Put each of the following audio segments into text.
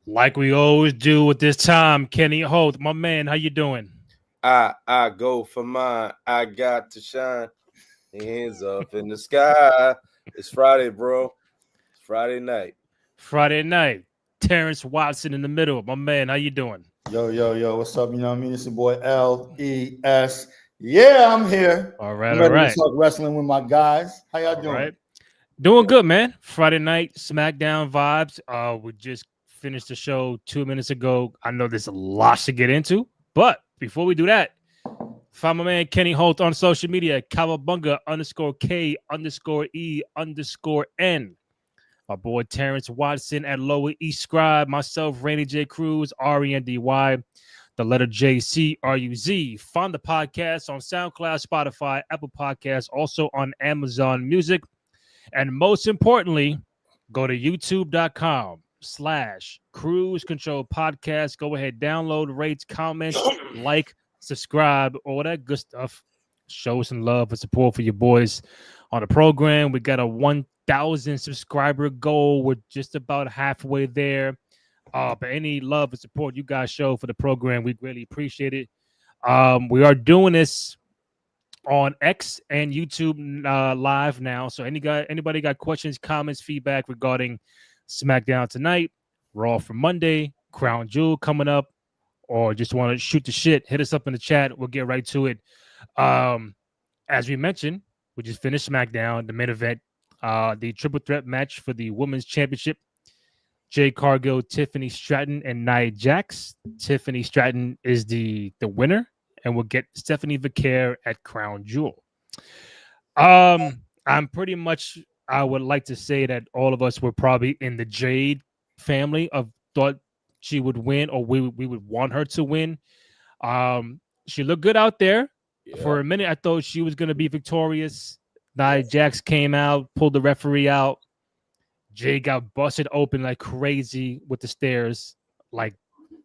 Like we always do at this time, Kenny Holt, my man, how you doing? I go for mine. I got to shine. Hands up in the sky. It's Friday, bro. It's Friday night. Friday night, Terrence Watson in the middle, my man, how you doing? Yo, what's up? You know what I mean? It's your boy LES. Yeah, I'm here. All right, I'm all ready right, to talk wrestling with my guys. How y'all all doing? right. Doing good, man. Friday night SmackDown vibes. We just finished the show 2 minutes ago. I know there's a lot to get into, but before we do that, find my man Kenny Holt on social media, Kawabunga _K_E_N. My boy Terrence Watson at Lower East Scribe, myself, Randy J. Cruz, RENDY, the letter JCRUZ. Find the podcast on SoundCloud, Spotify, Apple Podcasts, also on Amazon Music. And most importantly, go to youtube.com/Cruise Control Podcast. Go ahead, download, rate, comment, like, subscribe, all that good stuff. Show some love and support for your boys on the program. We got a 1,000 subscriber goal. We're just about halfway there. But any love and support you guys show for the program, we greatly appreciate it. We are doing this on X and YouTube live now. So anybody got questions, comments, feedback regarding SmackDown tonight, Raw for Monday, Crown Jewel coming up, or just want to shoot the shit, hit us up in the chat. We'll get right to it. As we mentioned, we just finished SmackDown, the main event, the triple threat match for the Women's Championship. Jade Cargill, Tiffany Stratton, and Nia Jax. Tiffany Stratton is the winner, and we'll get Stephanie Vaquer at Crown Jewel. I'm pretty much, I would like to say that all of us were probably in the Jade family of thought she would win, or we would want her to win. She looked good out there. Yeah. For a minute, I thought she was going to be victorious. Nia Jax came out, pulled the referee out. Jay got busted open like crazy with the stairs, like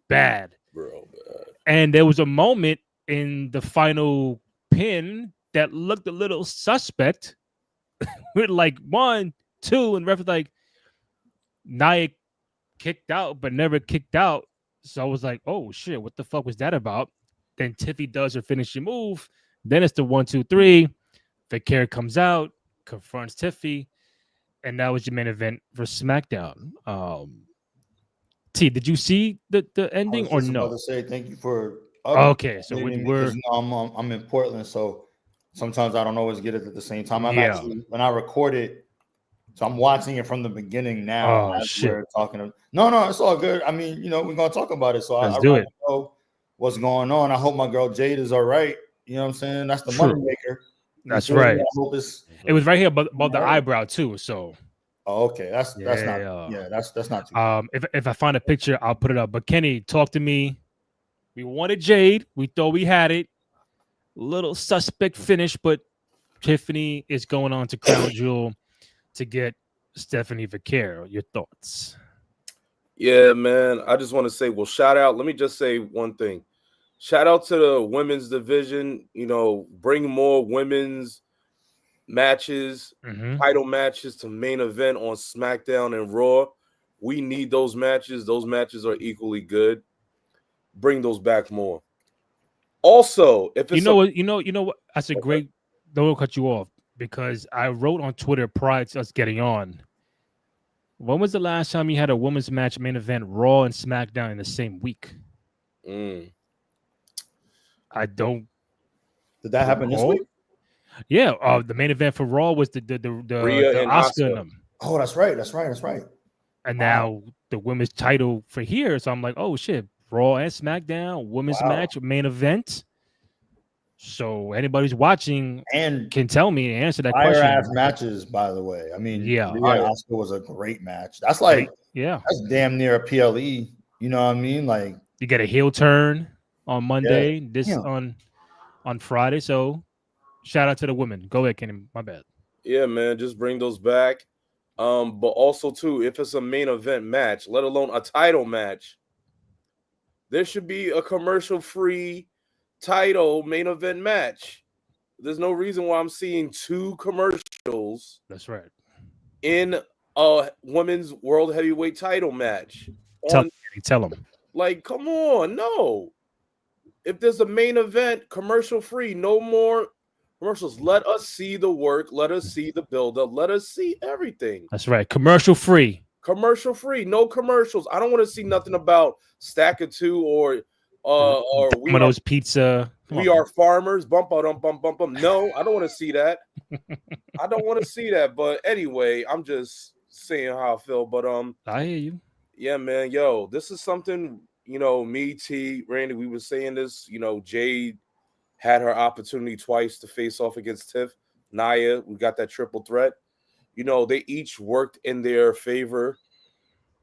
bad. Bro, bad. And there was a moment in the final pin that looked a little suspect with like 1, 2, and ref was like, Nia kicked out, but never kicked out. So I was like, oh shit, what the fuck was that about? Then Tiffy does her finishing move. Then it's the 1, 2, 3. Vaquer comes out, confronts Tiffy. And that was your main event for SmackDown. T, did you see the ending or no? I was about to say thank you for. Okay, so we're. I'm in Portland, so sometimes I don't always get it at the same time. Actually, when I record it, so I'm watching it from the beginning now. Oh shit! We're talking. No, it's all good. I mean, we're gonna talk about it. So Let's do it. Know what's going on. I hope my girl Jade is all right. You know what I'm saying? That's the money maker. That's right. I hope it was right here above the eyebrow too. So. Oh, okay, that's not too if I find a picture, I'll put it up. But Kenny, talk to me. We wanted Jade. We thought we had it. Little suspect finish, but Tiffany is going on to Crown Jewel to get Stephanie Vaquer. Your thoughts? Yeah, man. I just want to say, shout out. Let me just say one thing. Shout out to the women's division. Bring more women's matches, title matches to main event on SmackDown and Raw. We need those matches. Those matches are equally good. Bring those back more. Also, if it's you know what, that's a great. Don't cut you off because I wrote on Twitter prior to us getting on. When was the last time you had a women's match main event, Raw and SmackDown in the same week? I don't. Did that happen this week? Yeah, the main event for Raw was the Asuka and them. Oh, that's right. And now the women's title for here. So I'm like, oh shit, Raw and SmackDown women's match main event. So anybody who's watching and can tell me and answer that question. Ass matches, by the way. I mean, Asuka was a great match. That's that's damn near a PLE. You know what I mean? Like you get a heel turn on Monday, on Friday. So. Shout out to the women. Go ahead, Kenny. My bad. Yeah, man. Just bring those back. But also, too, if it's a main event match, let alone a title match, there should be a commercial-free title main event match. There's no reason why I'm seeing 2 commercials. That's right. In a women's world heavyweight title match. Tell them. Like, come on, no. If there's a main event, commercial free, no more commercials. Let us see the work. Let us see the buildup. Let us see everything. That's right. Commercial free. Commercial free. No commercials. I don't want to see nothing about Stack of Two or Domino's Pizza. We are farmers. Bump. No, I don't want to see that. I don't want to see that. But anyway, I'm just saying how I feel. But I hear you. Yeah, man. Yo, this is something, me, T, Randy, we were saying this, Jade had her opportunity twice to face off against Tiff. Nia, we got that triple threat. They each worked in their favor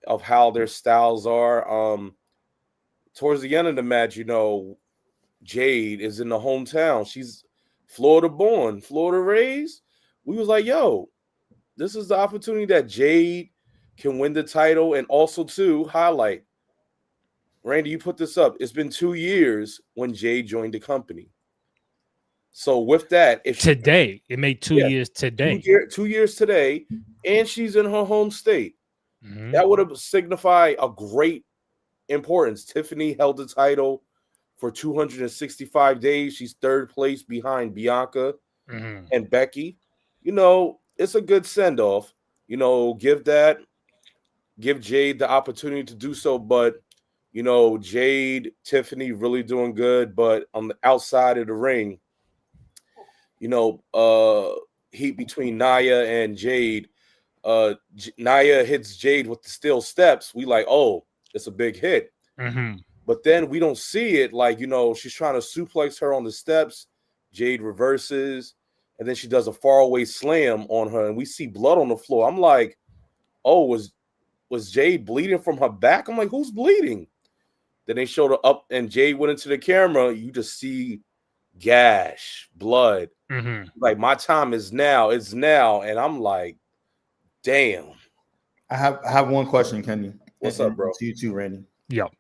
of how their styles are. Towards the end of the match, Jade is in the hometown. She's Florida born, Florida raised. We was like, yo, this is the opportunity that Jade can win the title, and also to highlight, Randy, you put this up. It's been 2 years when Jade joined the company. So with that, if today it made 2 years today, 2 years today, and she's in her home state, that would have signified a great importance. Tiffany held the title for 265 days. She's third place behind Bianca and Becky. It's a good send off. Give Jade the opportunity to do so, but Jade, Tiffany really doing good, but on the outside of the ring, heat between Nia and Jade. Nia hits Jade with the steel steps. We like, oh, it's a big hit. But then we don't see it. Like, she's trying to suplex her on the steps. Jade reverses, and then she does a faraway slam on her, and we see blood on the floor. I'm like, oh, was Jade bleeding from her back? I'm like, who's bleeding? Then they showed her up, and Jade went into the camera. You just see gash, blood. Like, my time is now. It's now. And I'm like, damn. I have one question, Kenny. What's up, bro? To you too, Randy. Yep.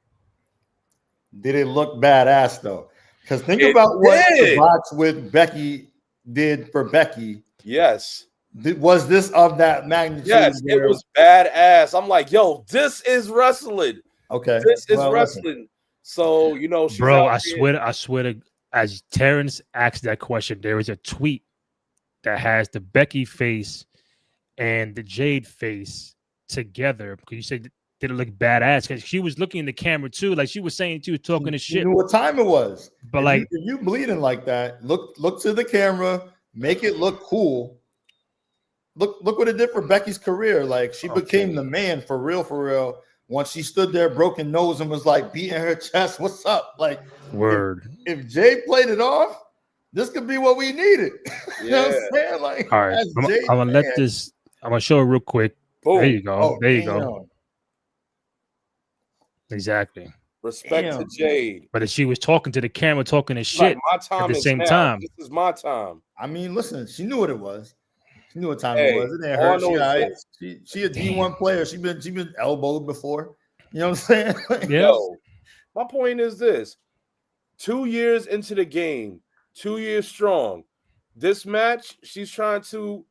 Did it look badass, though? Because think about what the box with Becky did for Becky. Yes. Was this of that magnitude? Yes, it was badass. I'm like, yo, this is wrestling. Okay. This is wrestling. So, bro, I swear to, as Terrence asked that question, there is a tweet that has the Becky face and the Jade face together. Because you said, did it look badass? Because she was looking in the camera too, like she was saying she was talking to shit. You knew what time it was. But if you bleeding like that, look to the camera, make it look cool. Look what it did for Becky's career. Like, she became the man for real. Once she stood there, broken nose, and was like beating her chest. What's up? Like, word. If Jay played it off, this could be what we needed. You know what I'm saying? Like, all right, I'm gonna let this. I'm gonna show it real quick. Boom. There you go. There you go. Exactly. Respect to Jade. But if she was talking to the camera, talking to shit my time at the same time. This is my time. I mean, listen, she knew what it was. She knew what time it was. It didn't hurt. She a D1 player. She been elbowed before. You know what I'm saying? Yo, my point is this: 2 years into the game, 2 years strong. This match, she's trying to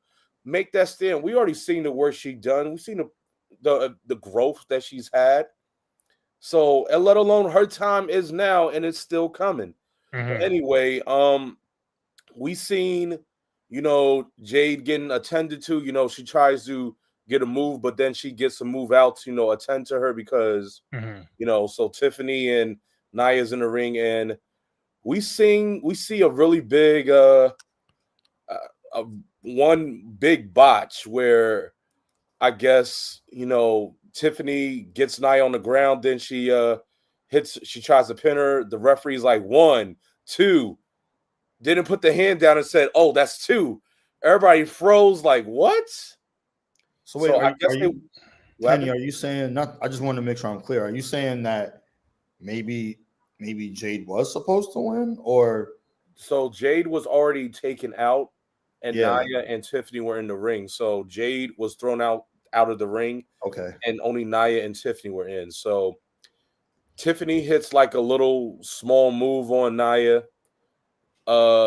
make that stand. We already seen the work she done. We've seen the growth that she's had. So, and let alone her time is now, and it's still coming. Anyway, we seen, Jade getting attended to. She tries to get a move, but then she gets a move out to, attend to her because, so Tiffany and Nia's in the ring, and we see a really big, one big botch where I guess, Tiffany gets Nia on the ground, then she tries to pin her. The referee's like 1, 2, didn't put the hand down and said, "Oh, that's 2." Everybody froze like, what? So wait, Kenny, are you saying not? I just want to make sure I'm clear. Are you saying that maybe Jade was supposed to win, or so Jade was already taken out, and Nia and Tiffany were in the ring. So Jade was thrown out of the ring. Okay. And only Nia and Tiffany were in. So Tiffany hits like a little small move on Nia.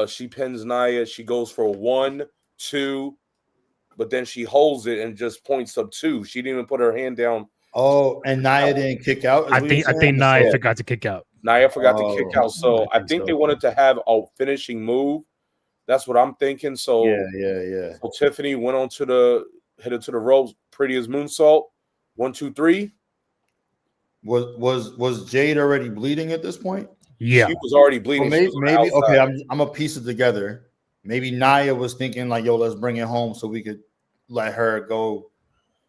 She pins Nia. She goes for 1, 2, but then she holds it and just points up 2. She didn't even put her hand down Oh, and Nia didn't kick out. I think Nia Yeah. forgot to kick out. Nia forgot to kick out. So I think think so. they wanted to have a finishing move. That's what I'm thinking. So Yeah. So Tiffany went on to hit it to the ropes, pretty as moonsault. 1, 2, 3. Was Jade already bleeding at this point? Yeah. She was already Well, bleeding. maybe okay. I'm gonna piece it together. Maybe Nia was thinking like, "Yo, let's bring it home so we could let her go."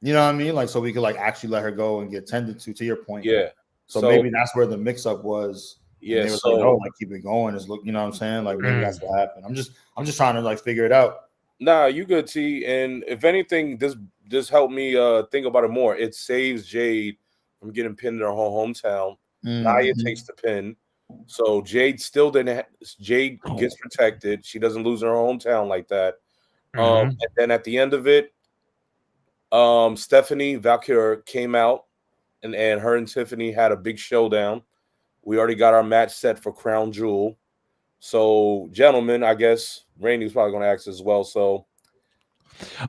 You know what I mean? Like, so we could like actually let her go and get tended to. To your point, Yeah. So maybe that's where the mix-up was. Yeah. And they were like, "No, like keep it going." Is look, you know what I'm saying? Like maybe that's what happened. I'm just trying to like figure it out. Nah, you good, T. And if anything, this helped me think about it more. It saves Jade from getting pinned in her hometown. Nia takes the pin. So Jade still didn't. Jade gets protected. She doesn't lose in her hometown like that. And then at the end of it, Stephanie Valkyrie came out, and her and Tiffany had a big showdown. We already got our match set for Crown Jewel. So, gentlemen, I guess Randy's probably going to ask as well. So,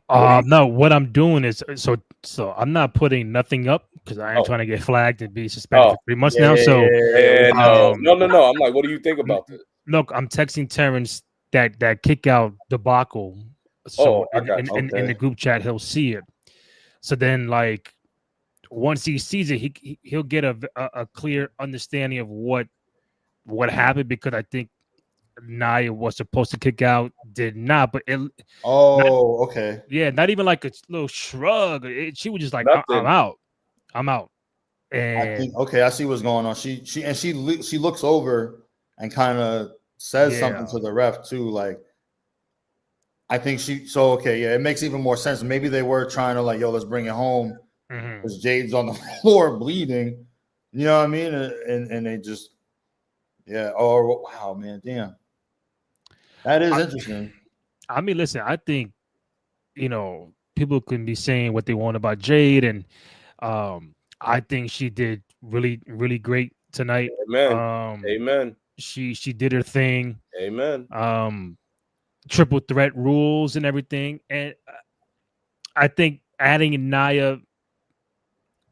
no, what I'm doing is so I'm not putting nothing up because I ain't trying to get flagged and be suspended for 3 months now. So, no. I'm like, what do you think about this? Look, I'm texting Terrence that kick out debacle. So in the group chat, he'll see it. So then, like, once he sees it, he'll get a clear understanding of what happened, because I think Nia was supposed to kick out, did not, but it. Okay. Yeah, not even like a little shrug. She was just like, I'm out. And I think I see what's going on. She looks over and kind of says something to the ref too. Like, I think it makes even more sense. Maybe they were trying to like, yo, let's bring it home because Jade's on the floor bleeding. You know what I mean? And they just, oh wow, man, damn, that is interesting. I mean, listen, I think people can be saying what they want about Jade, and I think she did really, really great tonight. Amen. She did her thing. Amen. Triple threat rules and everything, and I think adding Nia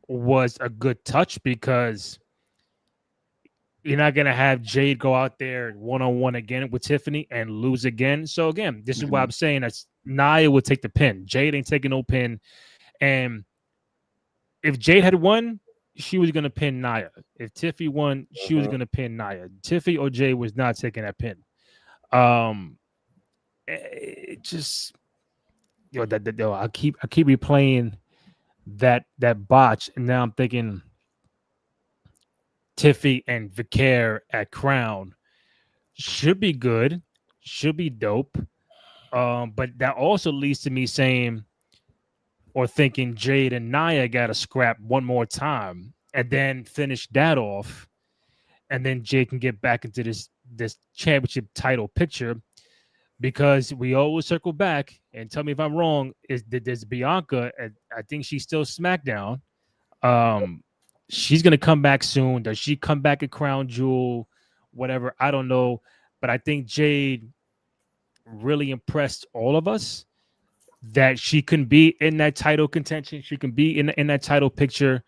was a good touch because you're not gonna have Jade go out there 1-on-1 again with Tiffany and lose again. So again, this is why I'm saying that Nia would take the pin. Jade ain't taking no pin, and if Jade had won, she was gonna pin Nia. If Tiffy won, she was gonna pin Nia. Tiffy or Jade was not taking that pin. It just I keep replaying that botch, and now I'm thinking Tiffy and Vicaire at Crown should be good, should be dope. But that also leads to me saying or thinking Jade and Nia got to scrap one more time and then finish that off, and then Jade can get back into this championship title picture. Because we always circle back, and tell me if I'm wrong, is that there's Bianca, and I think she's still SmackDown. She's gonna come back soon. Does she come back at Crown Jewel? Whatever, I don't know. But I think Jade really impressed all of us that she can be in that title contention. She can be in that title picture.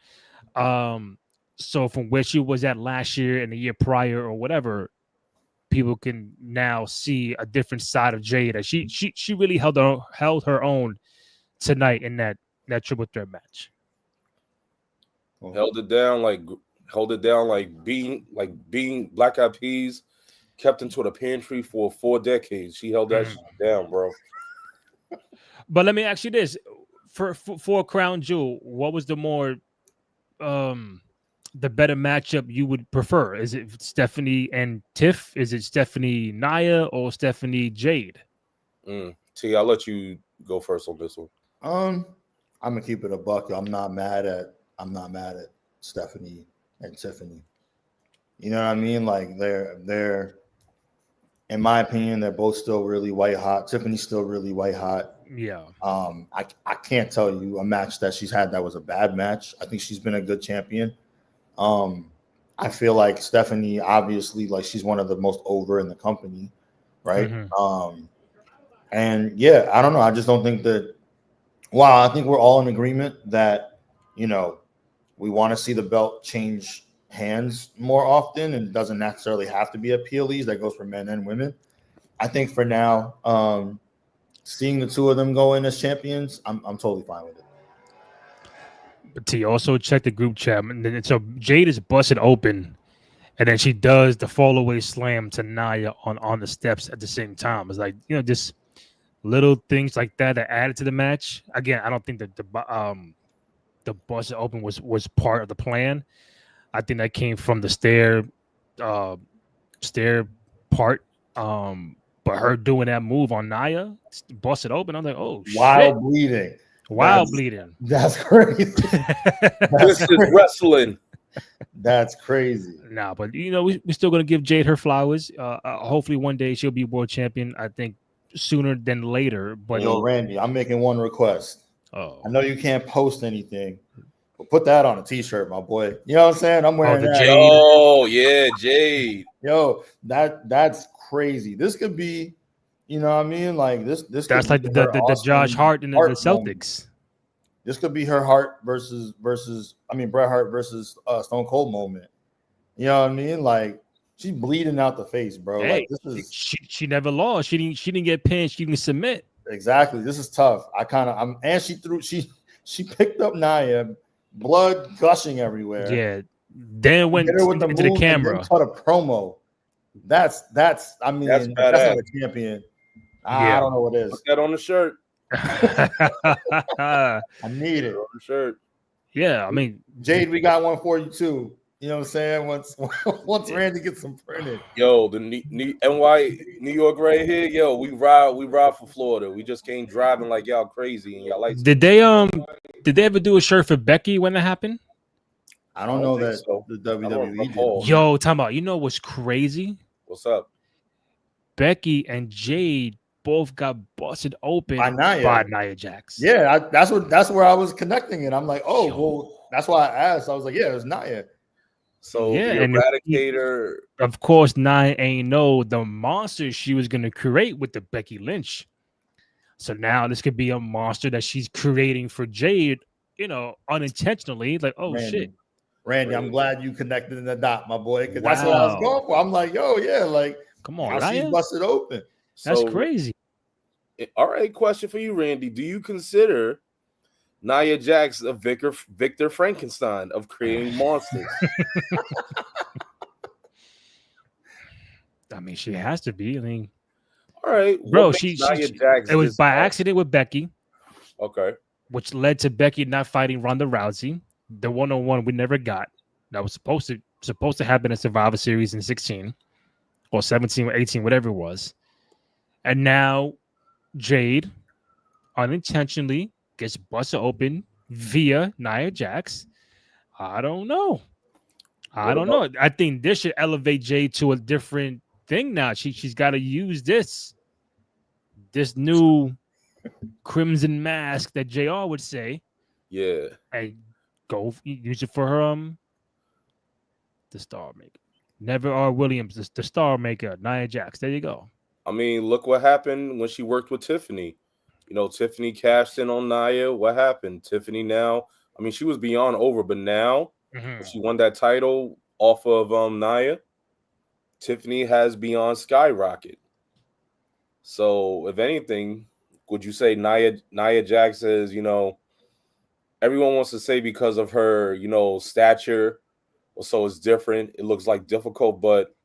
So from where she was at last year and the year prior or whatever, people can now see a different side of Jade. She really held her own tonight in that triple threat match. Held it down like being Black Eyed Peas kept into the pantry for 4 decades. She held that shit down, bro. But let me ask you this: for Crown Jewel, what was the more the better matchup you would prefer? Is it Stephanie and Tiff? Is it Stephanie Nia or Stephanie Jade? T, I'll let you go first on this one. I'm gonna keep it a buck. I'm not mad at Stephanie and Tiffany. You know what I mean? Like they're in my opinion, they're both still really white hot. Tiffany's still really white hot. Yeah. I can't tell you a match that she's had that was a bad match. I think she's been a good champion. I feel like Stephanie, obviously, like she's one of the most over in the company, right? And yeah, I don't know. I just don't think that. Wow, I think we're all in agreement that we want to see the belt change hands more often, and it doesn't necessarily have to be a PLEs. That goes for men and women. I think for now, seeing the two of them go in as champions, I'm totally fine with it. But T, also check the group chat. And then, so Jade is busted open, and then she does the fall away slam to Nia on the steps at the same time. It's like, just little things like that added to the match. Again, I don't think that the busted open was part of the plan. I think that came from the stair part. But her doing that move on Nia, busted open. I'm like, oh Wild shit. bleeding. Wild bleeding. That's crazy. This is wrestling. That's crazy. Nah, but we're still gonna give Jade her flowers. Hopefully one day she'll be world champion. I think sooner than later. But Yo, Randy, I'm making one request. Oh, I know you can't post anything, but put that on a t-shirt, my boy. You know what I'm saying? I'm wearing that. Jade. Oh yeah, Jade. Yo, that's crazy. This could be, you know what I mean? Like this that's like the awesome Josh Hart and the Celtics. Moment. This could be her Hart versus Bret Hart versus Stone Cold moment. You know what I mean? Like she's bleeding out the face, bro. Hey, like this is she never lost. She didn't get pinned. She didn't submit. Exactly. This is tough. And she picked up Nia, blood gushing everywhere. Yeah. Then went into the camera. And cut a promo. That's that's not a champion. I don't know what it is. Put that on the shirt. I need it. On the shirt. Yeah, I mean, Jade, we got one for you too. You know what I'm saying? Once Randy gets some printed. Yo, the NY New York right here. Yo, we ride for Florida. We just came driving like y'all crazy and y'all like. Did they ever do a shirt for Becky when that happened? I don't know that so. the WWE did. Yo, talking about, what's crazy? What's up? Becky and Jade both got busted open by Nia Jax. Yeah, that's where I was connecting it. I'm like, well, that's why I asked. I was like, yeah, it was Nia. So the Eradicator, of course, Nia ain't know the monster she was gonna create with the Becky Lynch. So now this could be a monster that she's creating for Jade, unintentionally. Like, oh shit. Randy, I'm glad you connected in the dot, my boy, because that's what I was going for. I'm like, yo, yeah, like, come on, she's busted open. That's crazy. All right, question for you, Randy. Do you consider Nia Jax a Victor Frankenstein of creating monsters? I mean, she has to be. I mean, all right, bro. It was by accident with Becky. Okay. Which led to Becky not fighting Ronda Rousey. The 1-on-1 we never got. That was supposed to happen in Survivor Series in 16 or 17 or 18, whatever it was. And now Jade unintentionally gets busted open via Nia Jax. I don't know. I don't know. I think this should elevate Jade to a different thing now. She's got to use this new crimson mask that JR would say. Yeah. And go use it for her the Star Maker. Never R. Williams, the Star Maker, Nia Jax. There you go. I mean, look what happened when she worked with Tiffany. Tiffany cashed in on Nia. What happened? Tiffany now, I mean, she was beyond over, but now she won that title off of Nia. Tiffany has beyond skyrocket. So, if anything, would you say Nia Jax is, everyone wants to say because of her, stature, so it's different. It looks like difficult, but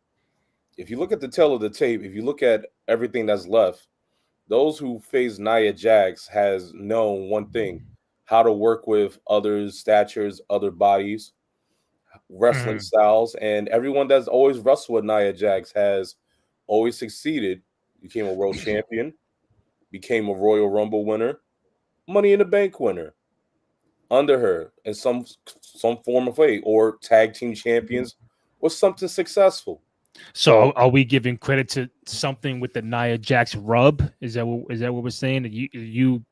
if you look at the tail of the tape, if you look at everything that's left, those who face Nia Jax has known one thing: how to work with other statures, other bodies, wrestling styles, and everyone that's always wrestled with Nia Jax has always succeeded. Became a world champion, became a Royal Rumble winner, Money in the Bank winner under her in some form of way, or tag team champions, or something successful. So are we giving credit to something with the Nia Jax rub? Is that what we're saying? That you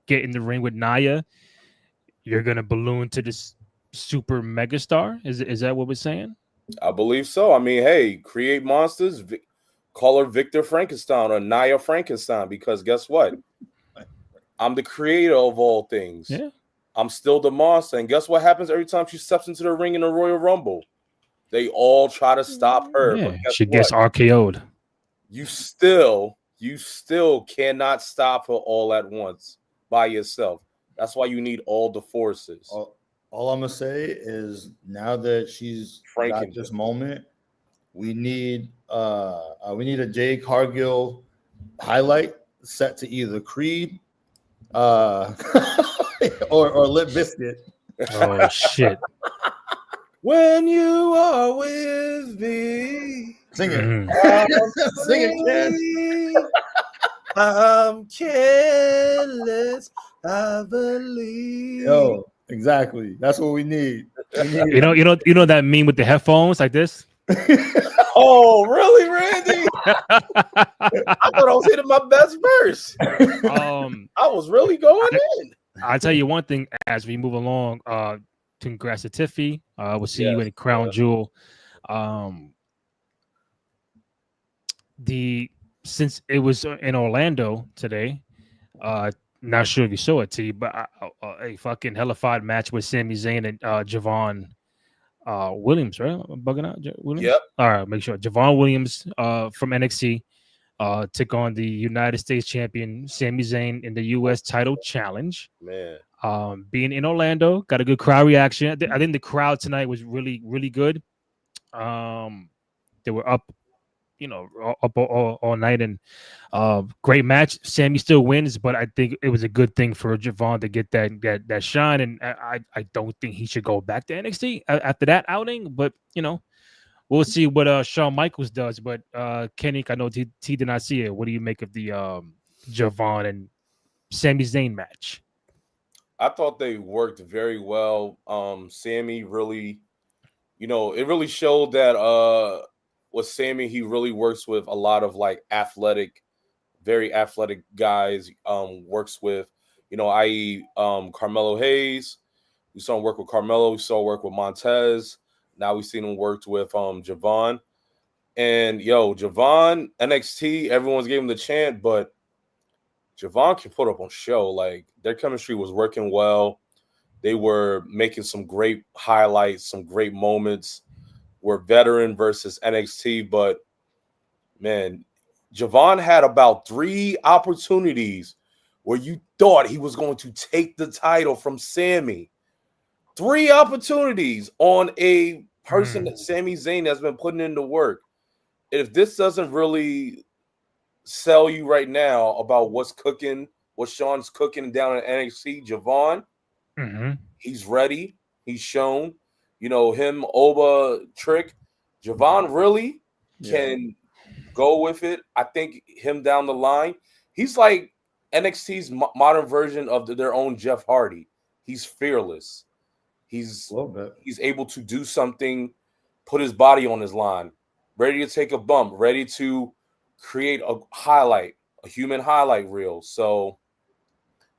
get in the ring with Nia, you're gonna balloon to this super megastar? Is that what we're saying? I believe so. I mean, hey, create monsters, call her Victor Frankenstein or Nia Frankenstein, because guess what? I'm the creator of all things. Yeah. I'm still the monster. And guess what happens every time she steps into the ring in the Royal Rumble? They all try to stop her. Yeah, but guess she what? gets RKO'd. You still cannot stop her all at once by yourself. That's why you need all the forces. All I'm gonna say is now that she's got this moment, we need a Jade Cargill highlight set to either Creed or Limp Bizkit. Oh shit. When you are with me, Sing it. Mhm. Sing it, Ken. I'm careless, I believe. Yo, exactly. That's what we need. You know that meme with the headphones like this? Oh, really, Randy? I thought I was hitting my best verse. I was really going in. I'll tell you one thing as we move along. Congrats to Tiffy. We'll see you in Crown Jewel. Since it was in Orlando today, not sure if you saw it, T, but a fucking hellified match with Sami Zayn and Javon Williams, right? I'm bugging out, Williams. Yep. All right, make sure Javon Williams from NXT took on the United States champion Sami Zayn in the U.S. title challenge. Man. Being in Orlando, got a good crowd reaction. I think the crowd tonight was really, really good. They were up, up all night, and great match. Sammy still wins, but I think it was a good thing for Javon to get that shine, and I don't think he should go back to NXT after that outing. But we'll see what Shawn Michaels does. But Kenny, I know T did not see it. What do you make of the Javon and Sami Zayn match? I thought they worked very well. Sammy really, it really showed that with Sammy, he really works with a lot of like very athletic guys. Works with, i.e. Carmelo Hayes. We saw him work with Carmelo. We saw him work with Montez. Now we've seen him work with Javon. And Javon, NXT, everyone's gave him the chant, but Javon can put up on show. Like, their chemistry was working well. They were making some great highlights, some great moments. We're veteran versus NXT, but man, Javon had about 3 opportunities where you thought he was going to take the title from Sammy. 3 opportunities on a person that Sami Zayn has been putting into work. If this doesn't really sell you right now about what's cooking, what Sean's cooking down in NXT, Javon, he's ready. He's shown, him, Oba, Trick. Javon really can go with it. I think him down the line, he's like NXT's modern version of their own Jeff Hardy. He's fearless. He's able to do something, put his body on his line, ready to take a bump, ready to create a highlight, a human highlight reel. So,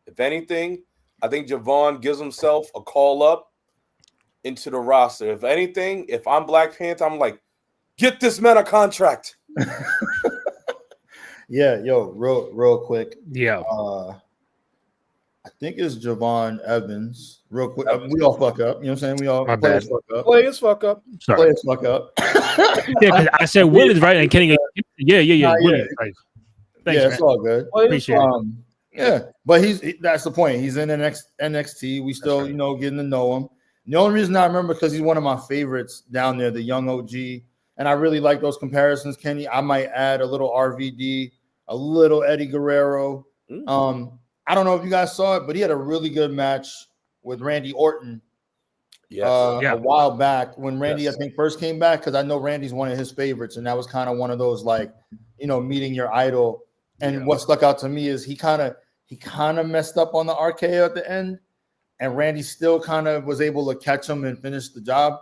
if anything, I think Javon gives himself a call up into the roster. If anything, if I'm Black Panther, I'm like, get this man a contract. Real quick. Yeah. I think it's Javon Evans. Real quick. We all fuck up. You know what I'm saying? We all players fuck up. Players fuck up. Sorry. Players fuck up. Because I said Williams, right? And Kenny, Williams. Like, thanks, it's all good. Appreciate it. Yeah, but that's the point. He's in the next NXT. We still, getting to know him. The only reason I remember because he's one of my favorites down there, the young OG. And I really like those comparisons, Kenny. I might add a little RVD, a little Eddie Guerrero. I don't know if you guys saw it, but he had a really good match with Randy Orton a while back when Randy, I think, first came back, because I know Randy's one of his favorites, and that was kind of one of those, like, meeting your idol. And what stuck out to me is he kind of messed up on the RKO at the end, and Randy still kind of was able to catch him and finish the job.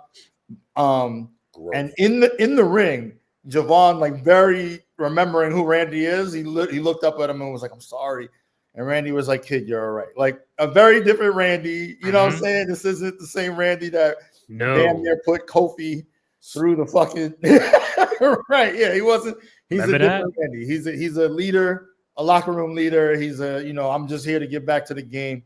And in the ring, Javon, like, very remembering who Randy is, he looked up at him and was like, "I'm sorry." And Randy was like, "Kid, you're all right." Like, a very different Randy. You know what I'm saying? This isn't the same Randy that damn near put Kofi through the fucking right. Yeah, he wasn't. He's a different Randy. He's a leader, a locker room leader. He's I'm just here to get back to the game.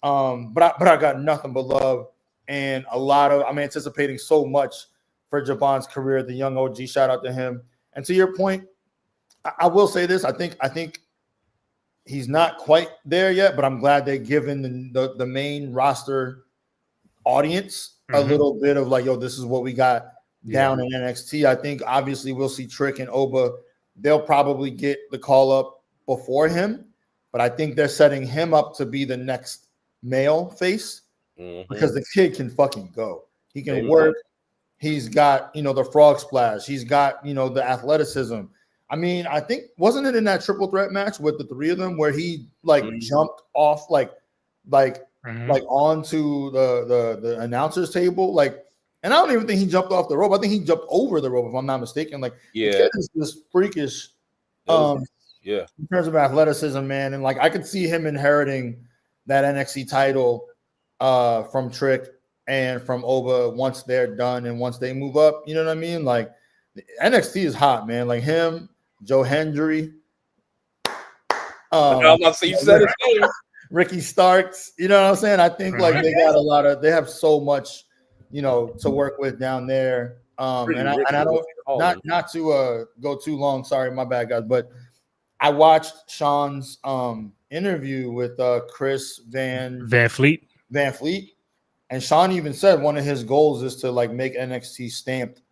But I got nothing but love and I'm anticipating so much for Javon's career. The young OG, shout out to him. And to your point, I will say this: I think he's not quite there yet, but I'm glad they're giving the main roster audience a little bit of like, yo, this is what we got down in NXT. I think obviously we'll see Trick and Oba. They'll probably get the call up before him, but I think they're setting him up to be the next male face because the kid can fucking go. He can work. He's got, the frog splash. He's got, the athleticism. I mean, I think, wasn't it in that triple threat match with the three of them where he jumped off onto the announcer's table? And I don't even think he jumped off the rope. I think he jumped over the rope, if I'm not mistaken. The kid is this freakish in terms of athleticism, man. And I could see him inheriting that NXT title from Trick and from Oba once they're done and once they move up. You know what I mean? NXT is hot, man. Him, Joe Hendry. You said it. Ricky Starks. You know what I'm saying? I think they got they have so much, to work with down there. And I don't not to go too long. Sorry, my bad, guys. But I watched Sean's interview with Chris Van Fleet. And Sean even said one of his goals is to make NXT stamped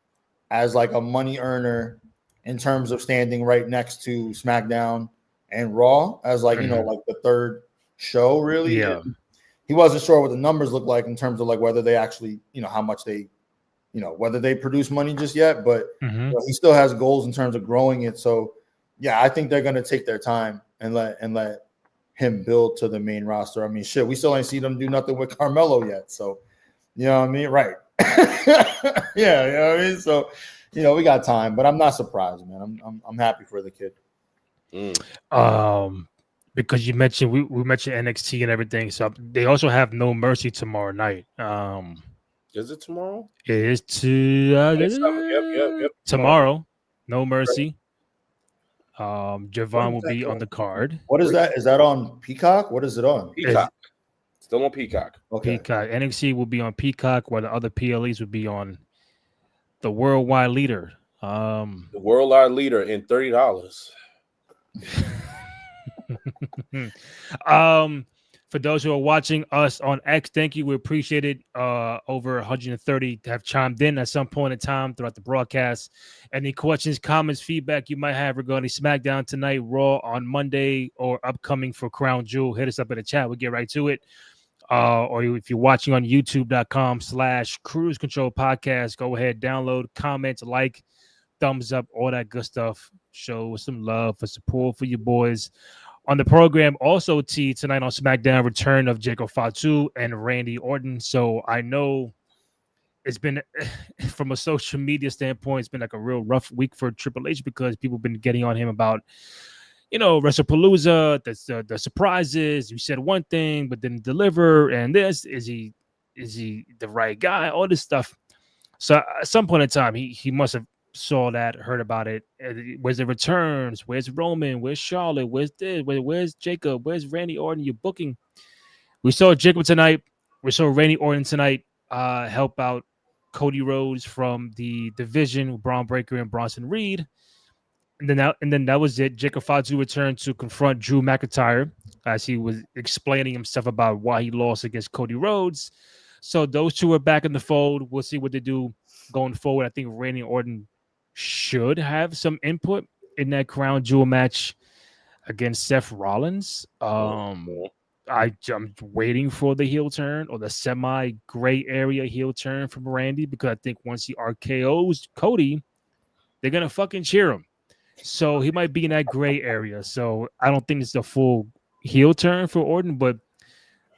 as a money earner in terms of standing right next to SmackDown and Raw as the third show, really. Yeah. And he wasn't sure what the numbers look like in terms of whether they actually, how much they, whether they produce money just yet, but he still has goals in terms of growing it. So yeah, I think they're going to take their time and let him build to the main roster. I mean, shit, we still ain't seen them do nothing with Carmelo yet. So, you know what I mean? Right. Yeah. You know what I mean? So, we got time, but I'm not surprised, man. I'm happy for the kid. Because you mentioned we mentioned NXT and everything. So they also have No Mercy tomorrow night. Is it tomorrow? It is Yep. Tomorrow. No Mercy. Javon will be on the card. What is that? Is that on Peacock? What is it on? Peacock. Still on Peacock. Okay. Peacock. NXT will be on Peacock, while the other PLEs would be on the Worldwide Leader. The Worldwide Leader in $30. For those who are watching us on X, thank you. We appreciate it. Over 130 have chimed in at some point in time throughout the broadcast. Any questions, comments, feedback you might have regarding SmackDown tonight, Raw on Monday, or upcoming for Crown Jewel, hit us up in the chat. We'll get right to it. Or if you're watching on youtube.com/Cruise Control Podcast, go ahead, download, comment, like, thumbs up, all that good stuff. Show some love for support for your boys. On the program, also tonight on SmackDown, return of Jacob Fatu and Randy Orton. So I know it's been, from a social media standpoint, it's been a real rough week for Triple H because people have been getting on him about, WrestlePalooza, the surprises. You said one thing, but didn't deliver. And this, is he the right guy? All this stuff. So at some point in time, he must have saw that, heard about it. Where's the returns? Where's Roman? Where's Charlotte? Where's this? Where's Jacob? Where's Randy Orton? You're booking. We saw Jacob tonight. We saw Randy Orton tonight help out Cody Rhodes from the division with Braun Breaker and Bronson Reed. And then that was it. Jacob Fatu returned to confront Drew McIntyre as he was explaining himself about why he lost against Cody Rhodes. So those two are back in the fold. We'll see what they do going forward. I think Randy Orton should have some input in that Crown Jewel match against Seth Rollins. I'm waiting for the heel turn or the semi-gray area heel turn from Randy, because I think once he RKOs Cody, they're going to fucking cheer him. So he might be in that gray area. So I don't think it's the full heel turn for Orton, but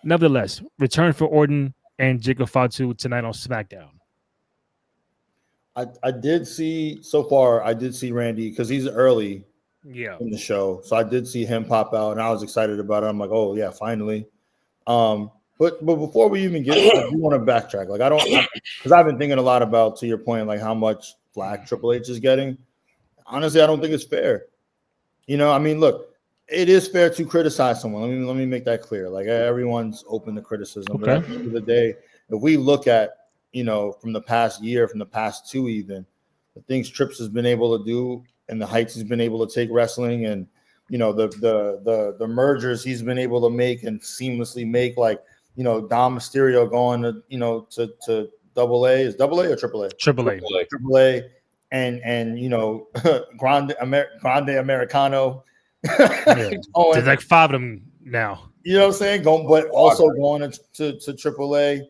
nevertheless, return for Orton and Jacob Fatu tonight on SmackDown. I did see Randy because he's early in the show. So I did see him pop out and I was excited about it. I'm like, oh yeah, finally. But before we even get I do want to backtrack. Because I've been thinking a lot about, to your point, how much flack Triple H is getting. Honestly, I don't think it's fair. I mean, look, it is fair to criticize someone. Let me make that clear. Like everyone's open to criticism, but at the end of the day, if we look at from the past year, from the past two, even the things Trips has been able to do and the heights he's been able to take wrestling, and the mergers he's been able to make and seamlessly make, like Dom Mysterio going to Double A. Is Double A or Triple A? Triple A, and Grande Americano. There's like 5 of them now. You know what I'm saying? But also going to AAA.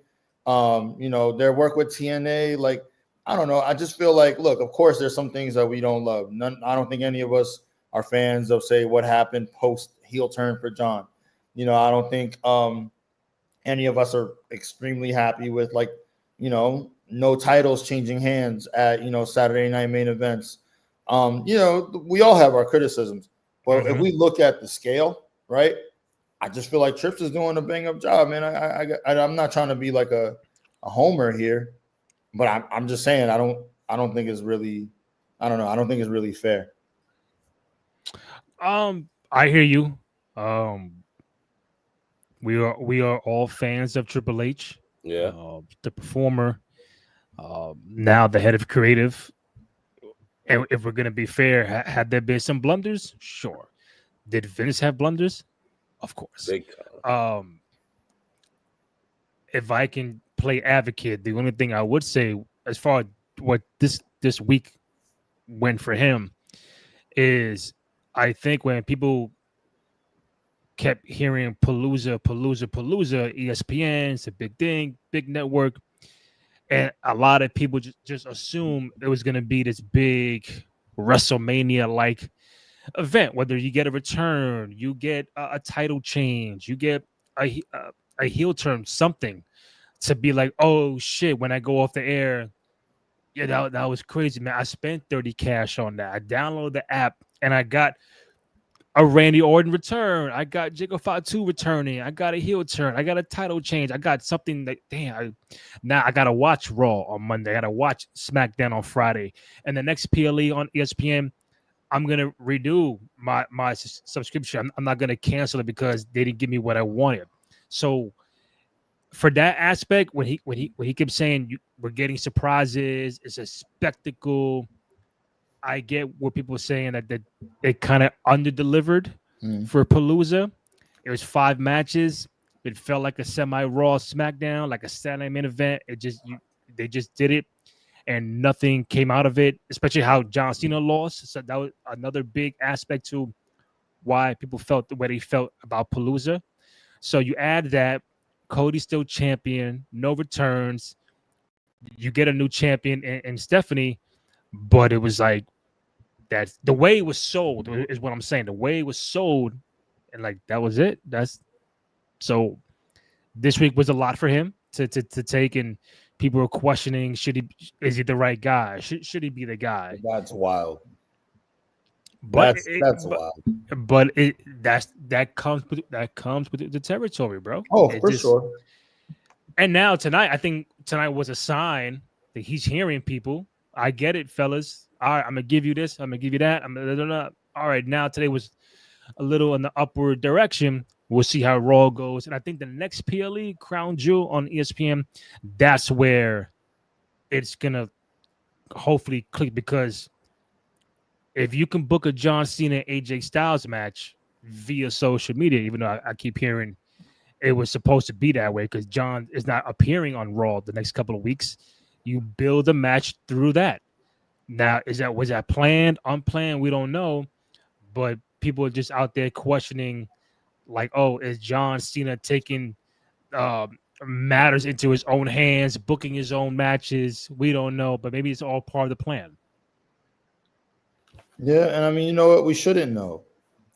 Their work with TNA. Like, I don't know. I just feel like, look, of course, there's some things that we don't love. I don't think any of us are fans of, say, what happened post heel turn for John. I don't think any of us are extremely happy with, like, no titles changing hands at Saturday night main events. We all have our criticisms. But if we look at the scale, right, I just feel like Trips is doing a bang-up job, man. I'm not trying to be like a homer here, but I'm just saying I don't think it's really, I don't think it's really fair. I hear you. We are all fans of Triple H. Yeah. The performer, now the head of creative. And if we're gonna be fair, had there been some blunders? Sure. Did Vince have blunders? Of course. If I can play advocate, the only thing I would say, as far as what this week went for him, is I think when people kept hearing Palooza, ESPN, it's a big thing, big network. And a lot of people just assume it was going to be this big WrestleMania-like event, whether you get a return, you get a title change, you get a heel turn, something to be like, oh, shit, when I go off the air, yeah, that was crazy, man. I spent 30 cash on that. I downloaded the app, and I got a Randy Orton return. I got Jacob Fatu returning. I got a heel turn. I got a title change. I got something that, now I got to watch Raw on Monday. I got to watch SmackDown on Friday. And the next PLE on ESPN, I'm going to redo my subscription. I'm not going to cancel it because they didn't give me what I wanted. So for that aspect, when he kept saying we're getting surprises, it's a spectacle, I get what people are saying that they kind of under-delivered for Palooza. It was 5 matches. It felt like a semi-Raw SmackDown, like a Saturday main event. They just did it, and nothing came out of it, especially how John Cena lost. So that was another big aspect to why people felt the way they felt about Palooza. So you add that, Cody's still champion, no returns. You get a new champion in Stephanie, but it was like that. The way it was sold is what I'm saying. The way it was sold, and like that was it. So this week was a lot for him to take, and people were questioning: is he the right guy? Should he be the guy? That's wild. But that's wild. But that comes with the territory, bro. Oh, for sure. And now tonight, I think tonight was a sign that he's hearing people. I get it, fellas. All right, I'm gonna give you this. I'm gonna give you that. All right, now today was a little in the upward direction. We'll see how Raw goes. And I think the next PLE, Crown Jewel on ESPN, that's where it's gonna hopefully click, because if you can book a John Cena AJ Styles match via social media, even though I keep hearing it was supposed to be that way because John is not appearing on Raw the next couple of weeks, you build a match through that. Now, was that planned, unplanned? We don't know, but people are just out there questioning, like, oh, is John Cena taking matters into his own hands, booking his own matches? We don't know, but maybe it's all part of the plan. Yeah, and I mean, you know what? We shouldn't know.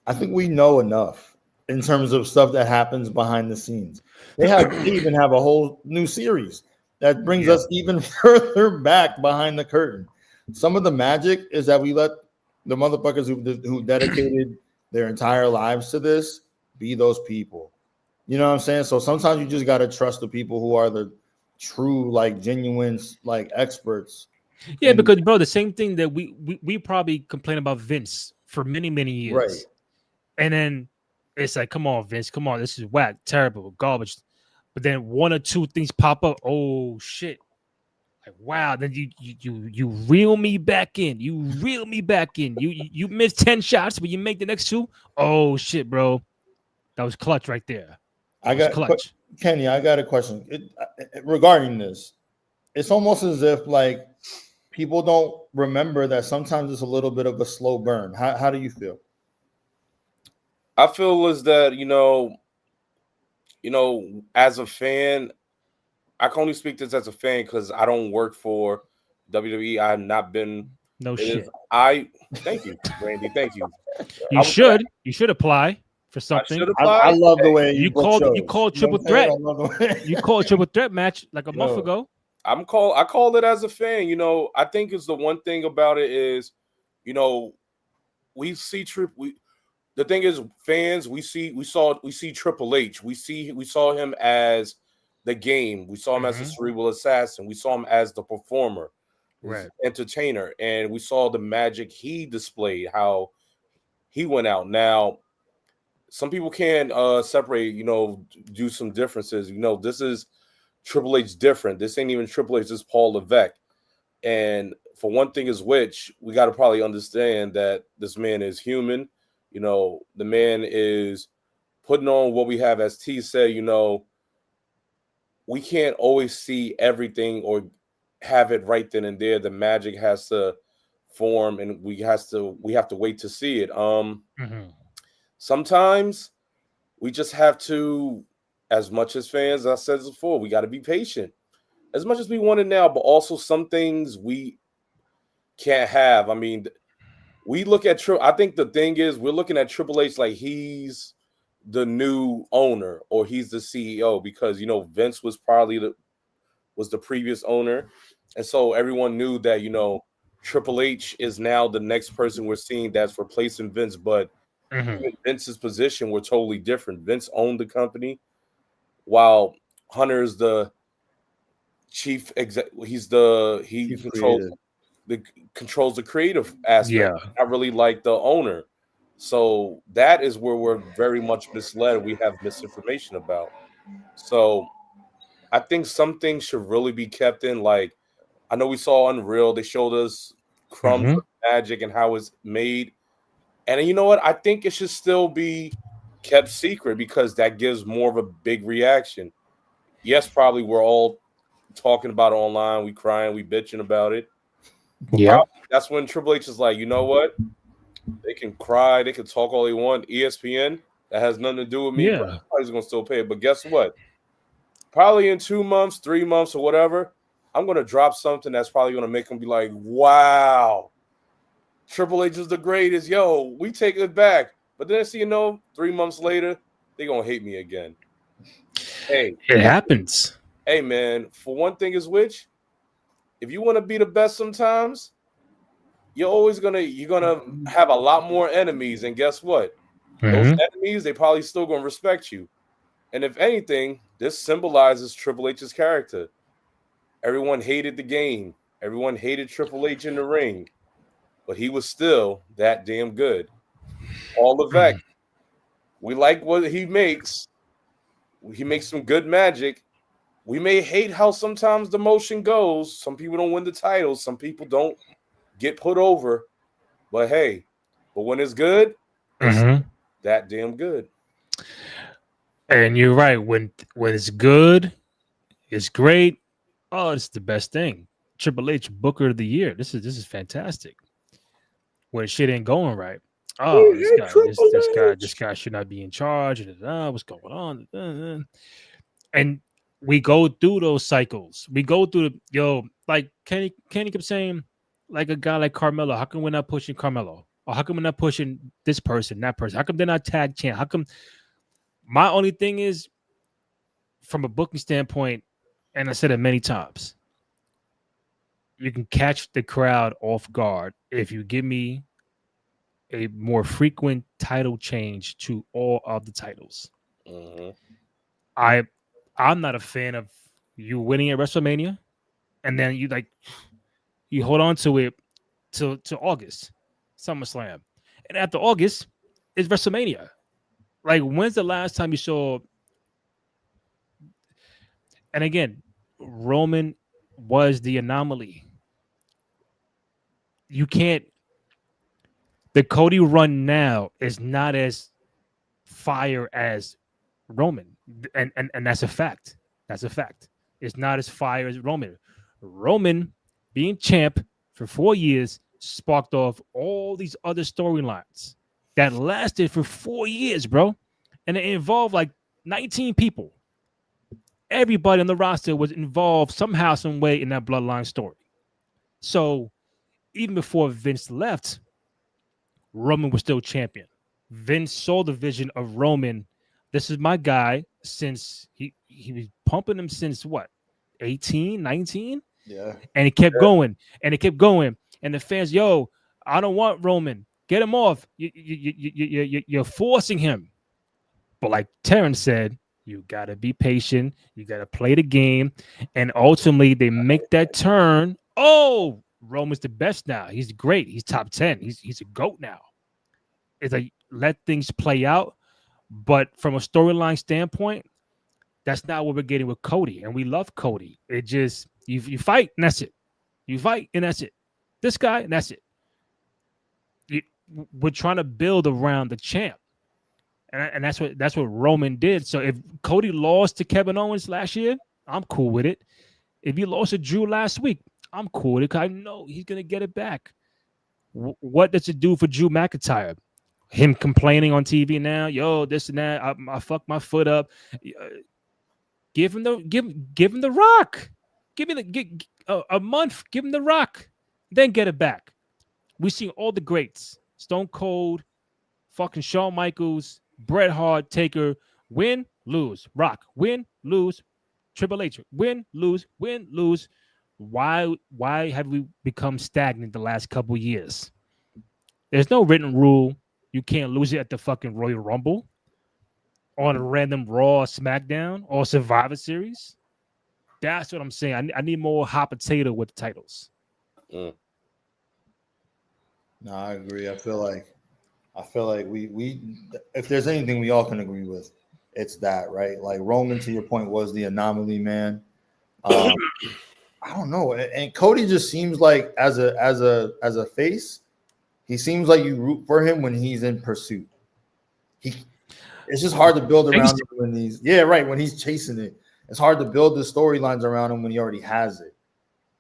I think we know enough in terms of stuff that happens behind the scenes. They even have a whole new series that brings us even further back behind the curtain. Some of the magic is that we let the motherfuckers who dedicated their entire lives to this be those people. You know what I'm saying? So sometimes you just got to trust the people who are the true, like, genuine, like, experts. Yeah, because, bro, the same thing that we probably complain about Vince for many, many years. Right. And then it's like, come on, Vince, come on, this is whack, terrible, garbage. But then one or two things pop up. Oh shit! Like wow, then you reel me back in. You reel me back in. You missed 10 shots, but you make the next two. Oh shit, bro, that was clutch right there. I got clutch. Kenny. I got a question regarding this. It's almost as if like people don't remember that sometimes it's a little bit of a slow burn. How do you feel? I feel as that, as a fan, I can only speak this as a fan because I don't work for WWE. I have not been. No shit. Thank you, Randy. Thank you. You should apply for something. I love the way you called triple threat. You called triple threat match like a month ago. I call it as a fan. I think it's the one thing about it is, we see the thing is, fans, we see Triple H. We saw him as the game. We saw him as the cerebral assassin. We saw him as the performer, right, entertainer, and we saw the magic he displayed, how he went out. Now, some people can separate, do some differences. This is Triple H different. This ain't even Triple H. This is Paul Levesque. And for one thing is which, we got to probably understand that this man is human. The man is putting on what we have, as T said, we can't always see everything or have it right then and there. The magic has to form, and we have to wait to see it. Sometimes we just have to, as much as fans, I said this before, we got to be patient. As much as we want it now, but also some things we can't have. I mean, we look at I think the thing is we're looking at Triple H like he's the new owner or he's the CEO because Vince was probably the previous owner, and so everyone knew that Triple H is now the next person we're seeing that's replacing Vince. But Vince's position were totally different. Vince owned the company, while Hunter is the chief exec. He controls the creative aspect. Yeah, not really like the owner. So that is where we're very much misled. We have misinformation about. So I think some things should really be kept in. Like, I know we saw Unreal. They showed us crumbs of magic and how it's made. And you know what? I think it should still be kept secret because that gives more of a big reaction. Yes, probably we're all talking about it online. We crying, we bitching about it. Yeah. That's when Triple H is like, you know what? They can cry, they can talk all they want. ESPN, that has nothing to do with me. Yeah. Probably going to still pay it. But guess what? Probably in 2 months, 3 months, or whatever, I'm going to drop something that's probably going to make them be like, wow, Triple H is the greatest. Yo, we take it back. But then, 3 months later, they're going to hate me again. Hey. It happens. Hey, man, for one thing is which, if you want to be the best sometimes, you're gonna have a lot more enemies. And guess what? Those enemies, they probably still gonna respect you. And if anything, this symbolizes Triple H's character. Everyone hated the game. Everyone hated Triple H in the ring. But he was still that damn good. Paul Levesque, we like what he makes. He makes some good magic. We may hate how sometimes the motion goes. Some people don't win the titles. Some people don't get put over. But hey, when it's good, it's that damn good. And you're right. When it's good, it's great. Oh, it's the best thing. Triple H Booker of the Year. This is fantastic. When shit ain't going right. Oh, this guy should not be in charge. What's going on? And we go through those cycles. We go through like Kenny kept saying, like a guy like Carmelo. How come we're not pushing Carmelo? Or how come we're not pushing this person, that person? How come they're not tag champ? How come? My only thing is, from a booking standpoint, and I said it many times, you can catch the crowd off guard if you give me a more frequent title change to all of the titles. I'm not a fan of you winning at WrestleMania, and then you hold on to it to August, SummerSlam, and after August, is WrestleMania. Like, when's the last time you saw? And again, Roman was the anomaly. You can't. The Cody run now is not as fire as Roman, and that's a fact. That's a fact. It's not as fire as Roman. Roman being champ for 4 years sparked off all these other storylines that lasted for 4 years, bro, and it involved like 19 people. Everybody on the roster was involved somehow, some way in that bloodline story. So even before Vince left, Roman was still champion. Vince saw the vision of Roman. This is my guy since he was pumping him since what, 18, 19? Yeah. And it kept going and it kept going. And the fans, yo, I don't want Roman. Get him off. You're forcing him. But like Terrence said, you got to be patient. You got to play the game. And ultimately, they make that turn. Oh, Roman's the best now. He's great. He's top 10. He's a GOAT now. It's like, let things play out. But from a storyline standpoint, that's not what we're getting with Cody. And we love Cody. It just, you fight, and that's it. You fight, and that's it. This guy, and that's it. We're trying to build around the champ. And that's what Roman did. So if Cody lost to Kevin Owens last year, I'm cool with it. If he lost to Drew last week, I'm cool with it because I know he's going to get it back. What does it do for Drew McIntyre? Him complaining on TV now, yo, this and that, I fucked my foot up. Give him the rock. Give me a month. Give him the rock. Then get it back. We've seen all the greats. Stone Cold, fucking Shawn Michaels, Bret Hart, Taker, win, lose. Rock, win, lose. Triple H, win, lose, win, lose. Why have we become stagnant the last couple years? There's no written rule. You can't lose it at the fucking Royal Rumble, on a random Raw or SmackDown or Survivor Series. That's what I'm saying. I need more hot potato with the titles. No, I agree. I feel like we if there's anything we all can agree with, it's that, right? Like Roman, to your point, was the anomaly, man. I don't know, and Cody just seems like as a face, he seems like you root for him when he's in pursuit. It's just hard to build around him when he's chasing it. It's hard to build the storylines around him when he already has it.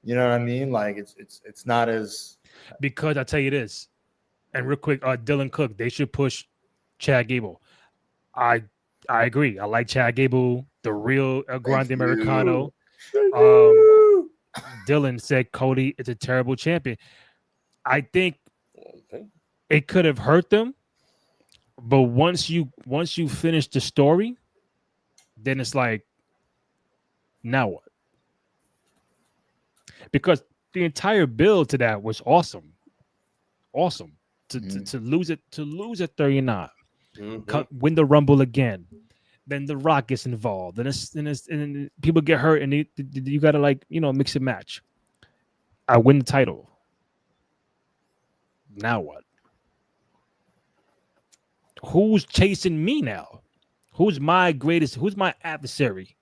You know what I mean? Like it's not as, because I tell you this, and real quick, Dylan Cook, they should push Chad Gable. I agree. I like Chad Gable, the real Grande Americano. Dylan said Cody is a terrible champion. I think it could have hurt them, but once you finish the story, then it's like, now what? Because the entire build to that was awesome. To lose at 39, win the Rumble again, then The Rock gets involved, and people get hurt, and you gotta mix and match. I win the title. Now what? Who's chasing me now? Who's my adversary?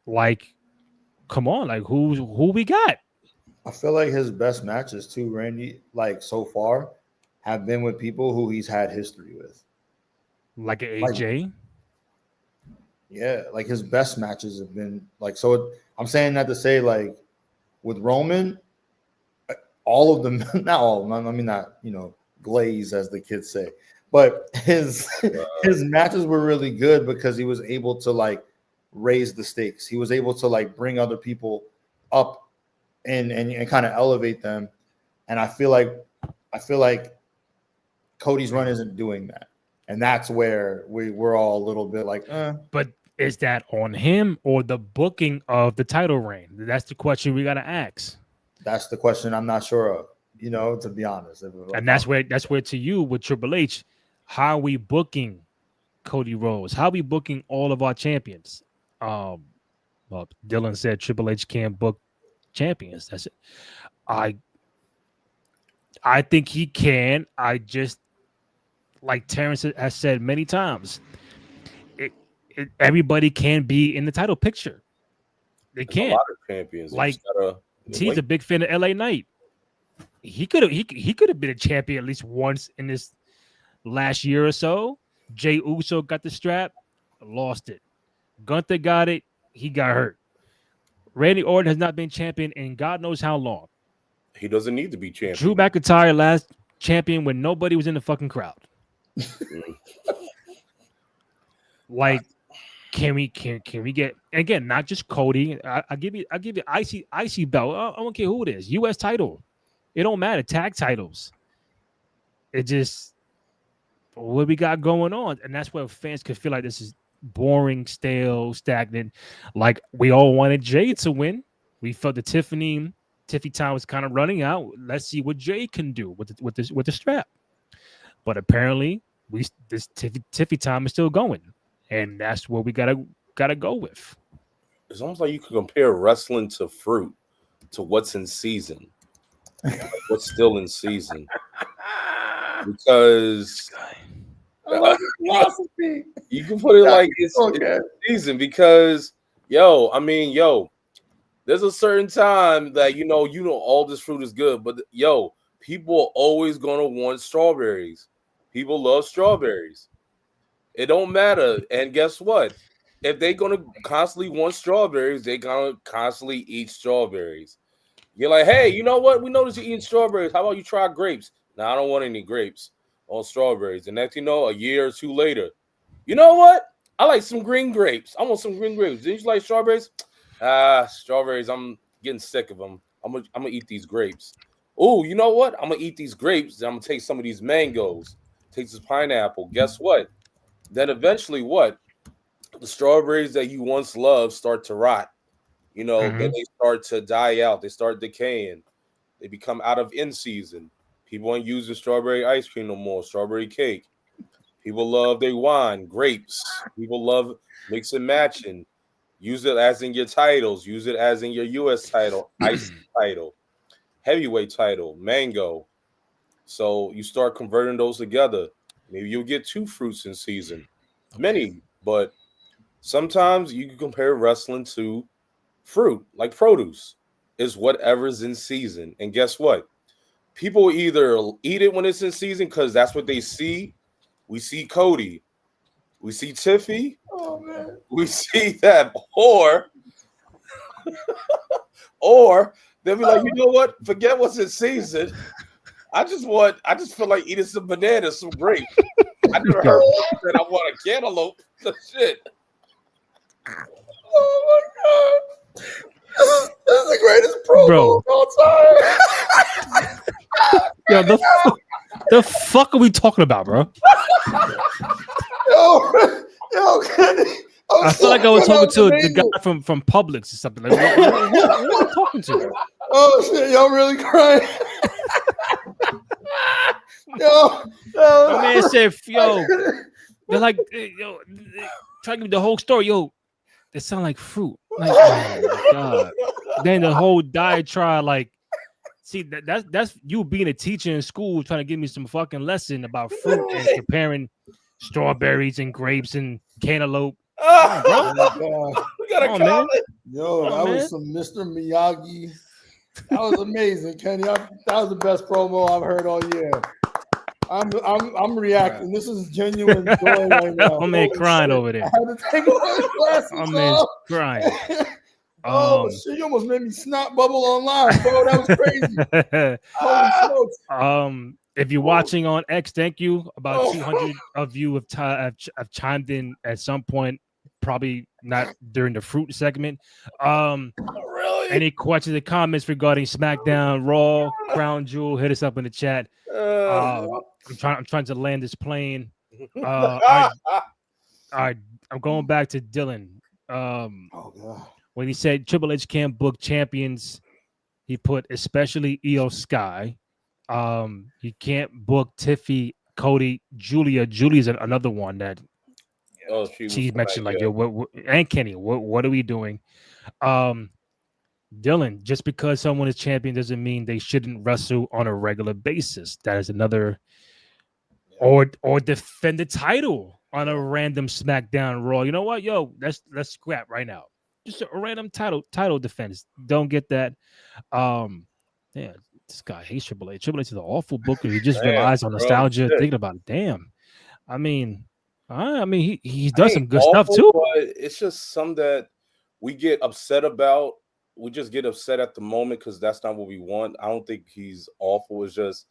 Like, come on, like who we got? I feel like his best matches too, Randy, like so far, have been with people who he's had history with. Like an AJ? Yeah, like his best matches have been like, so I'm saying that to say, like, with Roman, all of them, not all of them, I mean, not, glaze as the kids say, but his matches were really good because he was able to like raise the stakes. He was able to like bring other people up and kind of elevate them. And I feel like Cody's run isn't doing that. And that's where we're all a little bit like, But is that on him or the booking of the title reign? That's the question we got to ask. That's the question I'm not sure of, to be honest. And that's where to you with Triple H, how are we booking Cody Rhodes? How are we booking all of our champions? Well, Dylan said Triple H can't book champions. That's it. I think he can. I just like Terrence has said many times, everybody can be in the title picture. They There's a can't. lot of champions. You Like just gotta T's wait. a big fan of LA Knight. He could have been a champion at least once in this last year or so. Jay Uso got the strap, lost it. Gunther got it, he got hurt. Randy Orton has not been champion in God knows how long. He doesn't need to be champion. Drew McIntyre last champion when nobody was in the fucking crowd. Like, can we get, again, not just Cody? I give you IC belt. I don't care who it is. US title. It don't matter. Tag titles. It just what we got going on, and that's where fans could feel like this is boring, stale, stagnant. Like we all wanted Jay to win. We felt the Tiffany time was kind of running out. Let's see what Jay can do with the strap. But apparently, this Tiffy time is still going, and that's what we gotta go with. It's almost like you can compare wrestling to fruit, to what's in season, what's still in season. Because you can put it like it's season. Because there's a certain time that you know all this fruit is good, but people are always gonna want strawberries. People love strawberries. It don't matter. And guess what? If they're gonna constantly want strawberries, they're gonna constantly eat strawberries. You're like, hey, you know what? We noticed you're eating strawberries. How about you try grapes? No, I don't want any grapes on strawberries. And next you know, a year or two later, you know what? I like some green grapes. I want some green grapes. Did you like strawberries? Strawberries. I'm getting sick of them. I'm gonna eat these grapes. Oh, you know what? I'm gonna eat these grapes. Then I'm gonna take some of these mangoes. Take this pineapple. Guess what? Then eventually, what? The strawberries that you once loved start to rot. Then they start to die out. They start decaying. They become out of in season. People aren't using strawberry ice cream no more. Strawberry cake. People love their wine, grapes. People love mix and matching. Use it as in your titles. Use it as in your US title, ice title, heavyweight title, mango. So you start converting those together. Maybe you'll get 2 fruits in season. Many, but sometimes you can compare wrestling to fruit, like produce. Is whatever's in season. And guess what? People either eat it when it's in season because that's what they see. We see Cody. We see Tiffy. Oh, man. We see that. Or they'll be like, you know what? Forget what's in season. I just feel like eating some bananas, some grapes. I never heard that I want a cantaloupe. Shit. Oh my god. This is the greatest promo of all time. Yo, the fuck are we talking about, bro? Yo, I feel like I was talking to the guy from Publix or something. Like, what are you talking to? Oh shit, y'all really crying? My man said, yo, they're like, yo, trying to give me the whole story. Yo, they sound like fruit. Like, oh my god. Then the whole diatribe, like, see, that's you being a teacher in school trying to give me some fucking lesson about fruit and comparing strawberries and grapes and cantaloupe. Oh, we got a comment. Yo, that was some Mr. Miyagi. That was amazing, Kenny. That was the best promo I've heard all year. I'm reacting. This is genuine joy right now. My man crying over there. I had to take off his glasses. My man's crying. Oh shit! You almost made me snot bubble online, bro. That was crazy. Holy smokes. If you're watching on X, thank you. About 200 of you have chimed in at some point. Probably not during the fruit segment. Really? Any questions or comments regarding SmackDown, Raw, Crown Jewel? Hit us up in the chat. I'm trying to land this plane. All right, I'm going back to Dylan. When he said Triple H can't book champions, he put especially Io Sky. He can't book Tiffy, Cody, Julia. Julia's another one that she mentioned. Like, yo, what, and Kenny, what are we doing? Dylan, just because someone is champion doesn't mean they shouldn't wrestle on a regular basis. That is another or defend the title on a random SmackDown Raw. You know what? Yo, let's scrap right now. Just a random title defense. Don't get that. Yeah, this guy hates Triple H. Triple H is an awful booker. He just Damn, relies on bro, nostalgia, shit. thinking about it. Damn. I mean, he I does some ain't good stuff awful, too. but it's just some that we get upset about. We just get upset at the moment because that's not what we want. I don't think he's awful. It's just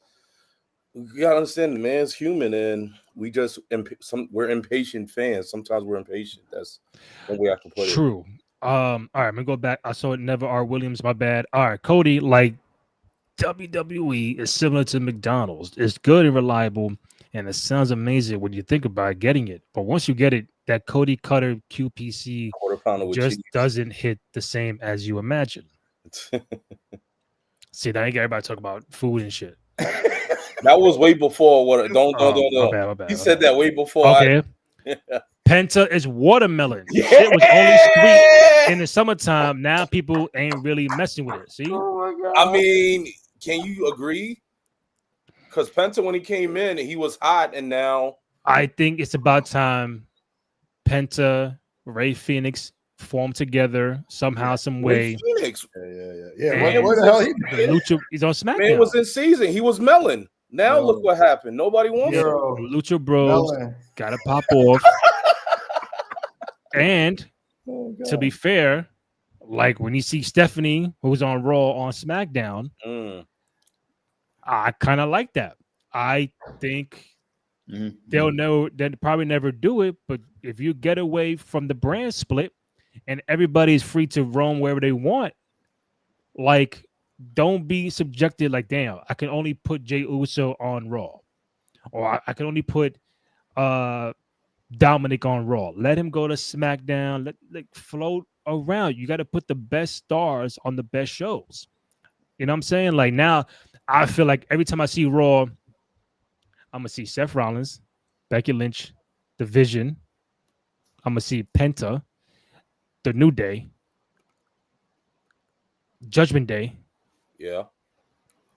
you gotta understand the man's human, and we just we're impatient fans. Sometimes we're impatient. That's one way I can put it. True. All right, I'm gonna go back. I saw it. Never R. Williams. My bad. All right, Cody. Like WWE is similar to McDonald's. It's good and reliable, and it sounds amazing when you think about getting it. But once you get it, that Cody Cutter QPC Quarter pounder with just cheese. doesn't hit the same as you imagine. See, now you got everybody talk about food and shit. That was way before what? Don't. My bad. He said that way before. Okay. Penta is watermelon. Yeah. Shit was only sweet in the summertime. Now people ain't really messing with it. See? Oh my God. I mean, can you agree? Because Penta, when he came in, he was hot, and now I think it's about time Penta, Ray Phoenix form together somehow, some way. Phoenix, Yeah. Where the hell he been? Lucha, he's on SmackDown. man, was in season. He was melon. Now look what happened. Nobody wants him. Yo, Lucha Bros Melon. gotta pop off. And to be fair, like when you see Stephanie, who was on Raw on SmackDown, I kind of like that. I think they'll probably never do it, but if you get away from the brand split and everybody's free to roam wherever they want, like don't be subjected like, damn, I can only put Jey Uso on Raw, or I can only put Dominic on Raw. Let him go to SmackDown. Let float around. You got to put the best stars on the best shows. You know what I'm saying? Like now, I feel like every time I see Raw, I'm gonna see Seth Rollins, Becky Lynch, The Vision. I'm gonna see Penta, The New Day, Judgment Day. Yeah.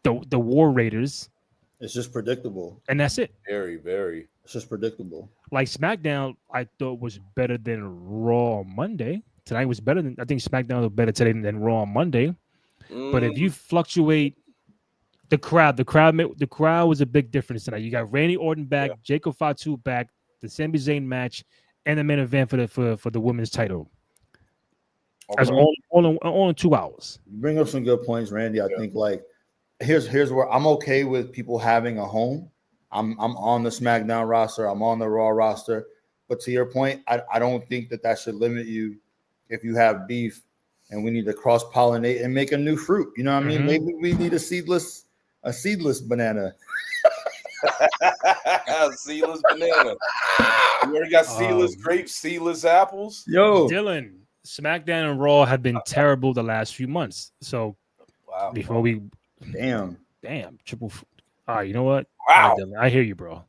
The War Raiders. It's just predictable. And that's it. Very, very. It's just predictable. Like SmackDown, I thought was better than Raw on Monday. Tonight was better than I think SmackDown was better today than Raw on Monday. But if you fluctuate the crowd was a big difference tonight. You got Randy Orton back, Jacob Fatu back, the Sami Zayn match, and the main event for the women's title. That's all in 2 hours. You bring up some good points, Randy. I think like here's where I'm okay with people having a home. I'm on the SmackDown roster. I'm on the Raw roster. But to your point, I don't think that should limit you if you have beef and we need to cross-pollinate and make a new fruit. You know what I mean? Maybe we need a seedless banana. Seedless banana. You already got seedless grapes, seedless apples. Yo, Dylan, SmackDown and Raw have been terrible the last few months. So before we damn triple. All right, you know what? Wow. All right, Dylan, I hear you, bro.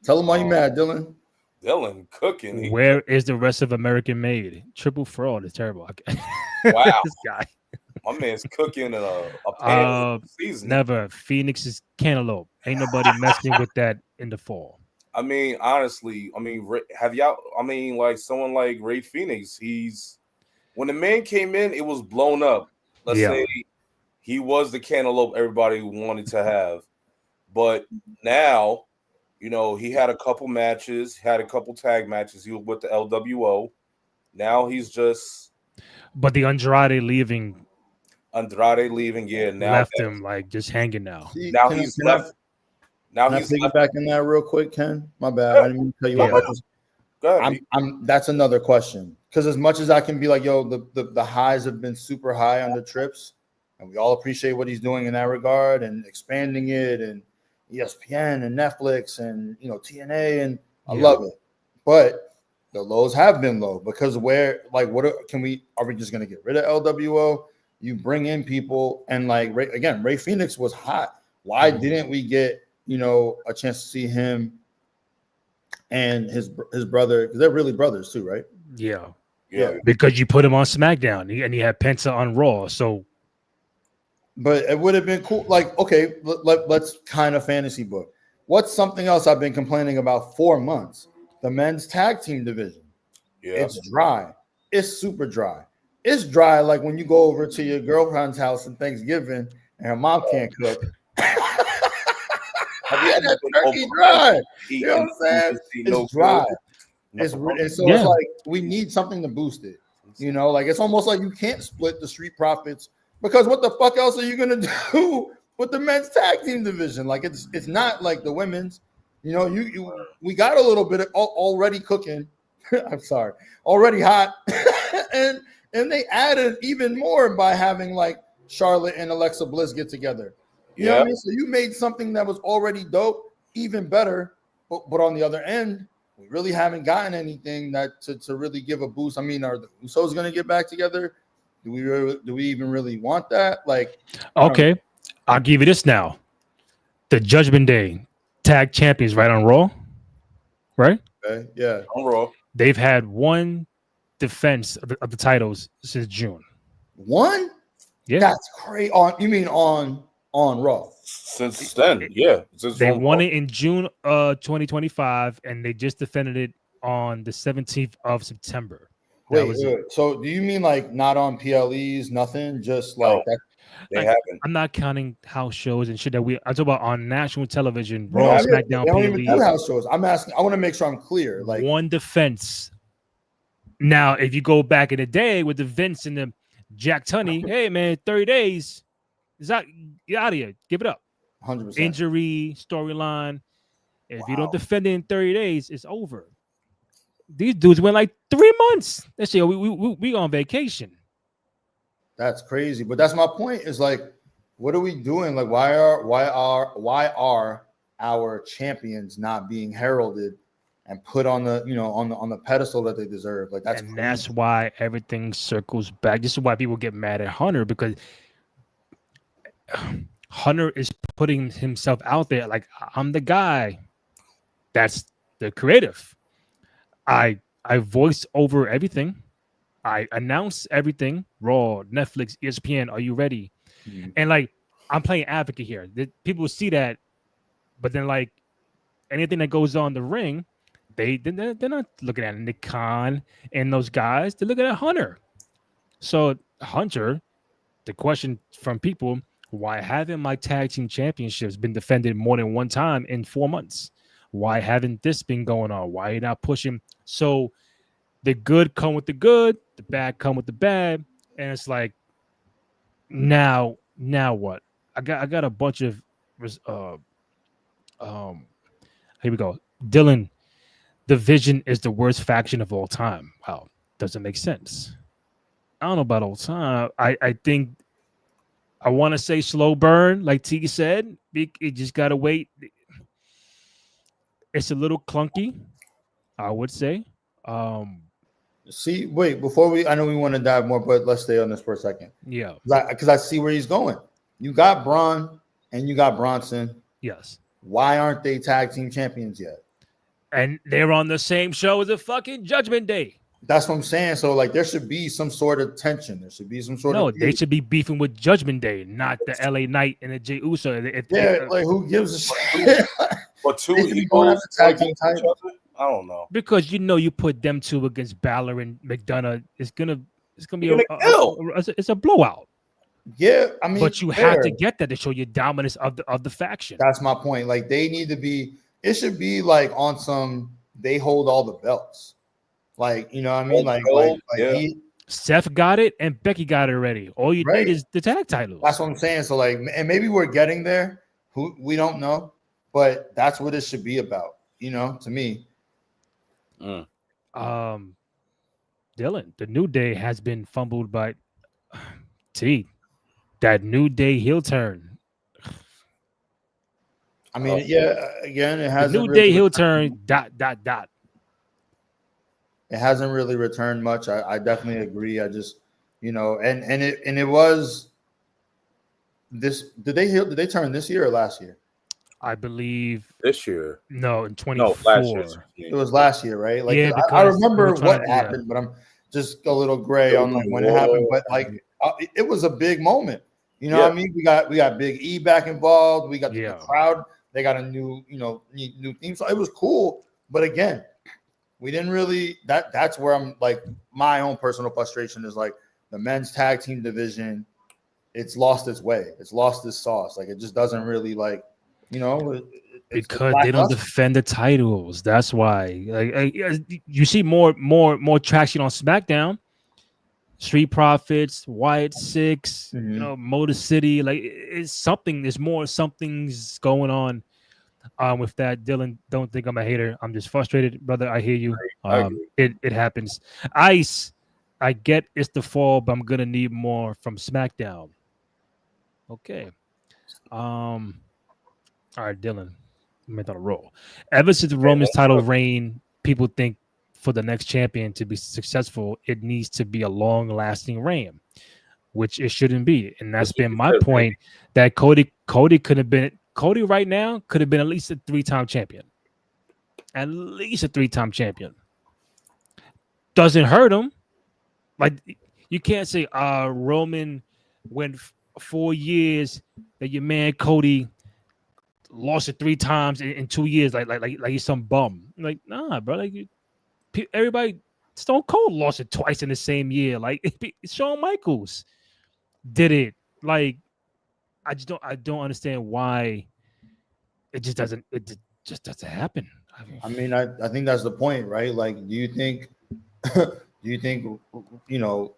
Tell him why you mad, Dylan. Dylan cooking. Where is the rest of American Made? Triple fraud is terrible. Wow. This guy. My man's cooking a pan season. Never. Phoenix is cantaloupe. Ain't nobody messing with that in the fall. I mean, honestly, have y'all? I mean, like someone like Ray Phoenix, when the man came in, it was blown up. Let's say he was the cantaloupe everybody wanted to have, but now, you know, he had a couple matches, had a couple tag matches. He was with the LWO. Now he's just. But the Andrade leaving, yeah. Now left him like just hanging now. Now he's left. Now Can he's I piggyback in that real quick, Ken? My bad. I didn't mean to tell you about this. Go ahead. That's another question. Because as much as I can be like, yo, the highs have been super high on the trips, and we all appreciate what he's doing in that regard and expanding it and ESPN and Netflix and TNA, and I love it. But the lows have been low because are we just gonna get rid of LWO? You bring in people and like Ray Phoenix was hot. Why didn't we get a chance to see him and his brother? Because they're really brothers too, right? Yeah. Yeah. Because you put him on SmackDown and he had Penta on Raw. So, but it would have been cool. Like, okay, let's kind of fantasy book. what's something else I've been complaining about 4 months? The men's tag team division. Yeah. It's dry. It's super dry. It's dry like when you go over to your girlfriend's house on Thanksgiving and her mom can't cook. That's turkey dry. You know what I'm saying? It's dry. And so it's like we need something to boost it. You know, like it's almost like you can't split the Street Profits because what the fuck else are you gonna do with the men's tag team division? Like it's not like the women's. You know, we got a little bit of already cooking. I'm sorry, already hot, and they added even more by having like Charlotte and Alexa Bliss get together. You know what I mean? So you made something that was already dope even better, but on the other end, we really haven't gotten anything that to really give a boost. I mean, are the Usos going to get back together? Do we even really want that? Like, okay, I'll give you this now. The Judgment Day tag champions, right, on Raw, right? Okay, yeah, on Raw. They've had one defense of the titles since June. One? Yeah, that's crazy. You mean on Raw? Since then, yeah. They won it in June 2025, and they just defended it on the 17th of September. Wait. So do you mean like not on PLEs, nothing? Just like that? They haven't. I'm not counting house shows and shit that I'm talking about on national television, Raw, SmackDown, they don't even do house shows. I'm asking. I want to make sure I'm clear. Like one defense. Now, if you go back in the day with the Vince and the Jack Tunney, hey man, 30 days, get out of here, give it up. 100%. Injury storyline. If you don't defend it in 30 days, it's over. These dudes went like 3 months. They say, we on vacation. That's crazy. But that's my point. Is like, what are we doing? Like, why are our champions not being heralded and put on the on the pedestal that they deserve? Like that's why everything circles back. This is why people get mad at Hunter, because Hunter is putting himself out there like, I'm the guy. That's the creative. I voice over everything. I announce everything. Raw, Netflix, ESPN. Are you ready? Mm-hmm. And like, I'm playing advocate here. People see that, but then like anything that goes on in the ring, they're not looking at Nick Khan and those guys. They're looking at Hunter. So Hunter, the question from people: why haven't my tag team championships been defended more than one time in 4 months? Why haven't this been going on? Why are you not pushing? So the good come with the good, the bad come with the bad, and it's like, now what? I got a bunch of here we go. Dylan, the Vision is the worst faction of all time. Wow, doesn't make sense. I don't know about all time. I think I want to say slow burn, like T said. You just gotta wait. It's a little clunky, I would say. See, wait, I know we want to dive more, but let's stay on this for a second. Yeah. Because I see where he's going. You got Braun and you got Bronson. Yes. Why aren't they tag team champions yet? And they're on the same show as the fucking Judgment Day. That's what I'm saying. So, like, there should be some sort of tension. There should be some sort of... No, they should be beefing with Judgment Day, not the LA Knight and the Jey Uso. Like, who gives a shit? But two egos tag team title. I don't know, because you put them two against Balor and McDonough, it's gonna be it's a blowout. Yeah, I mean, but you have to get that to show your dominance of the faction. That's my point. Like, they need to be. It should be like on some. They hold all the belts. Like, you know what I mean? Like Seth got it and Becky got it already. All you need is the tag titles. That's what I'm saying. So like, and maybe we're getting there. We don't know, but that's what it should be about. To me. Dylan, the New Day has been fumbled by T. That New Day heel turn. I mean, again, it hasn't. The New Day heel turn. ... It hasn't really returned much. I definitely agree. I just, and it was this. Did they turn this year or last year? I believe this year. No, in 24. No, last year. It was last year, right? Like, yeah, I remember what happened, but I'm just a little gray on like when it happened. But like, it was a big moment. You know what I mean? We got Big E back involved. We got the crowd They got a new, new theme. So it was cool. But again, we didn't really that's where I'm like my own personal frustration is like the men's tag team division. It's lost its way. It's lost its sauce. Like it just doesn't really like, because they don't defend the titles. That's why. Like you see more traction on SmackDown. Street Profits, Wyatt Six, Motor City. Like it's something. There's more. Something's going on. With that, Dylan, don't think I'm a hater. I'm just frustrated, brother. I hear you. It happens. Ice, I get it's the fall, but I'm gonna need more from SmackDown. Okay. All right, Dylan. I'm on a roll. Ever since the Roman's title reign, people think for the next champion to be successful, it needs to be a long-lasting reign, which it shouldn't be. And that's been my point. That Cody could have been. Cody right now could have been at least a 3-time champion. At least a 3-time champion. Doesn't hurt him. Like you can't say Roman went 4 years that your man Cody lost it 3 times in 2 years, like he's some bum. Like, nah, bro. Like everybody, Stone Cold lost it twice in the same year. Like Shawn Michaels did it. Like I don't understand why it just doesn't happen. I mean, I think that's the point, right? Like, do you think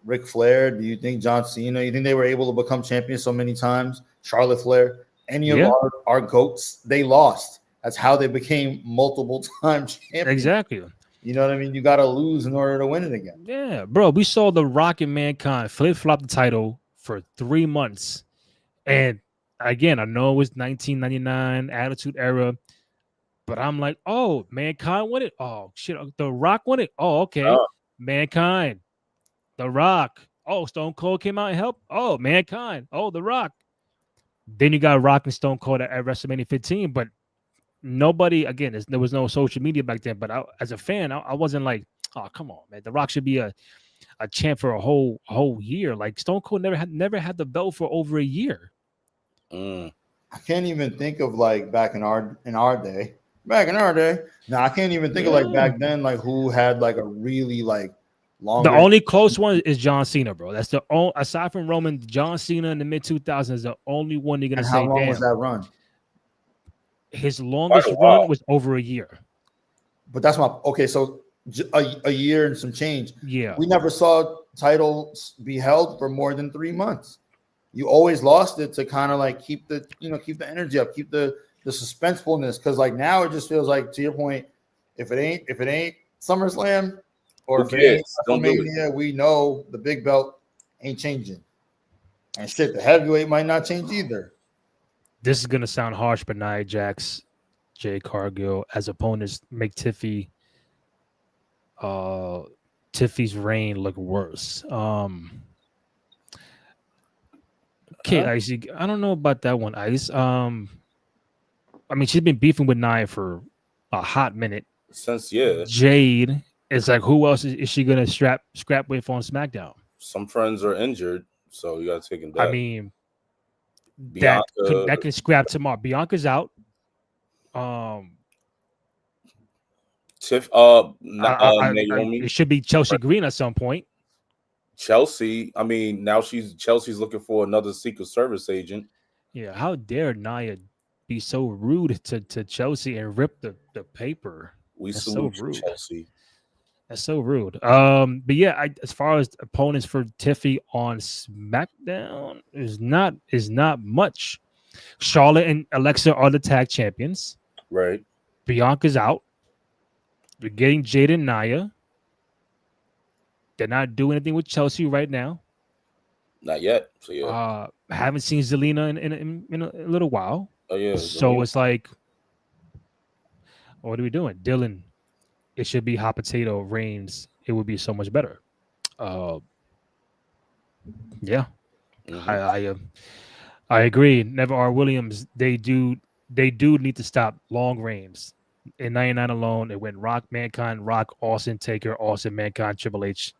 Ric Flair, do you think John Cena, you think they were able to become champions so many times? Charlotte Flair, any of our GOATs, they lost. That's how they became multiple time champions. Exactly. You know what I mean? You got to lose in order to win it again. Yeah, bro. We saw The Rock and Mankind flip-flop the title for 3 months. And again, I know it was 1999 Attitude Era, but I'm like, oh, Mankind won it. Oh, shit. The Rock won it. Oh, okay. Mankind. The Rock. Oh, Stone Cold came out and helped. Oh, Mankind. Oh, The Rock. Then you got Rock and Stone Cold at WrestleMania 15, but nobody, again, there was no social media back then, but as a fan, I wasn't like, oh, come on, man. The Rock should be a champ for a whole year. Like Stone Cold never had the belt for over a year. I can't even think of like back in our day. No, I can't even think of like back then, like who had like a really like long. The only close one is John Cena, bro. That's the only, aside from Roman, John Cena in the mid 2000s is the only one you're gonna say. How long was that run? His longest run was over a year. But that's my okay. So a year and some change. Yeah, we never saw titles be held for more than 3 months. You always lost it to kind of like keep the energy up, keep the suspensefulness. Because like now it just feels like, to your point, if it ain't SummerSlam or if it ain't WrestleMania, we know the big belt ain't changing. And shit, the heavyweight might not change either. This is gonna sound harsh, but Nia Jax, Jay Cargill as opponents make Tiffy's reign look worse. Okay, Ice, I don't know about that one, Ice. I mean, she's been beefing with Nia for a hot minute. Since Jade is like, who else is she gonna scrap with on SmackDown? Some friends are injured, so you gotta take them back. I mean, that can scrap tomorrow. Bianca's out. Naomi. It should be Chelsea Green at some point. Chelsea. I mean, now Chelsea's looking for another Secret Service agent. Yeah, how dare Nia be so rude to Chelsea and rip the paper? That's so rude. Chelsea. That's so rude. But yeah, as far as opponents for Tiffy on SmackDown, is not much. Charlotte and Alexa are the tag champions. Right. Bianca's out. We're getting Jade and Nia. They're not doing anything with Chelsea right now. Not yet. So yeah. Haven't seen Zelina in a little while. Oh yeah. So it's like, what are we doing, Dylan? It should be hot potato Reigns. It would be so much better. Yeah. Mm-hmm. I agree. Never R. Williams. They do need to stop long reigns. In 99 alone, it went Rock, Mankind, Rock, Austin, Taker, Austin, Mankind, Triple H,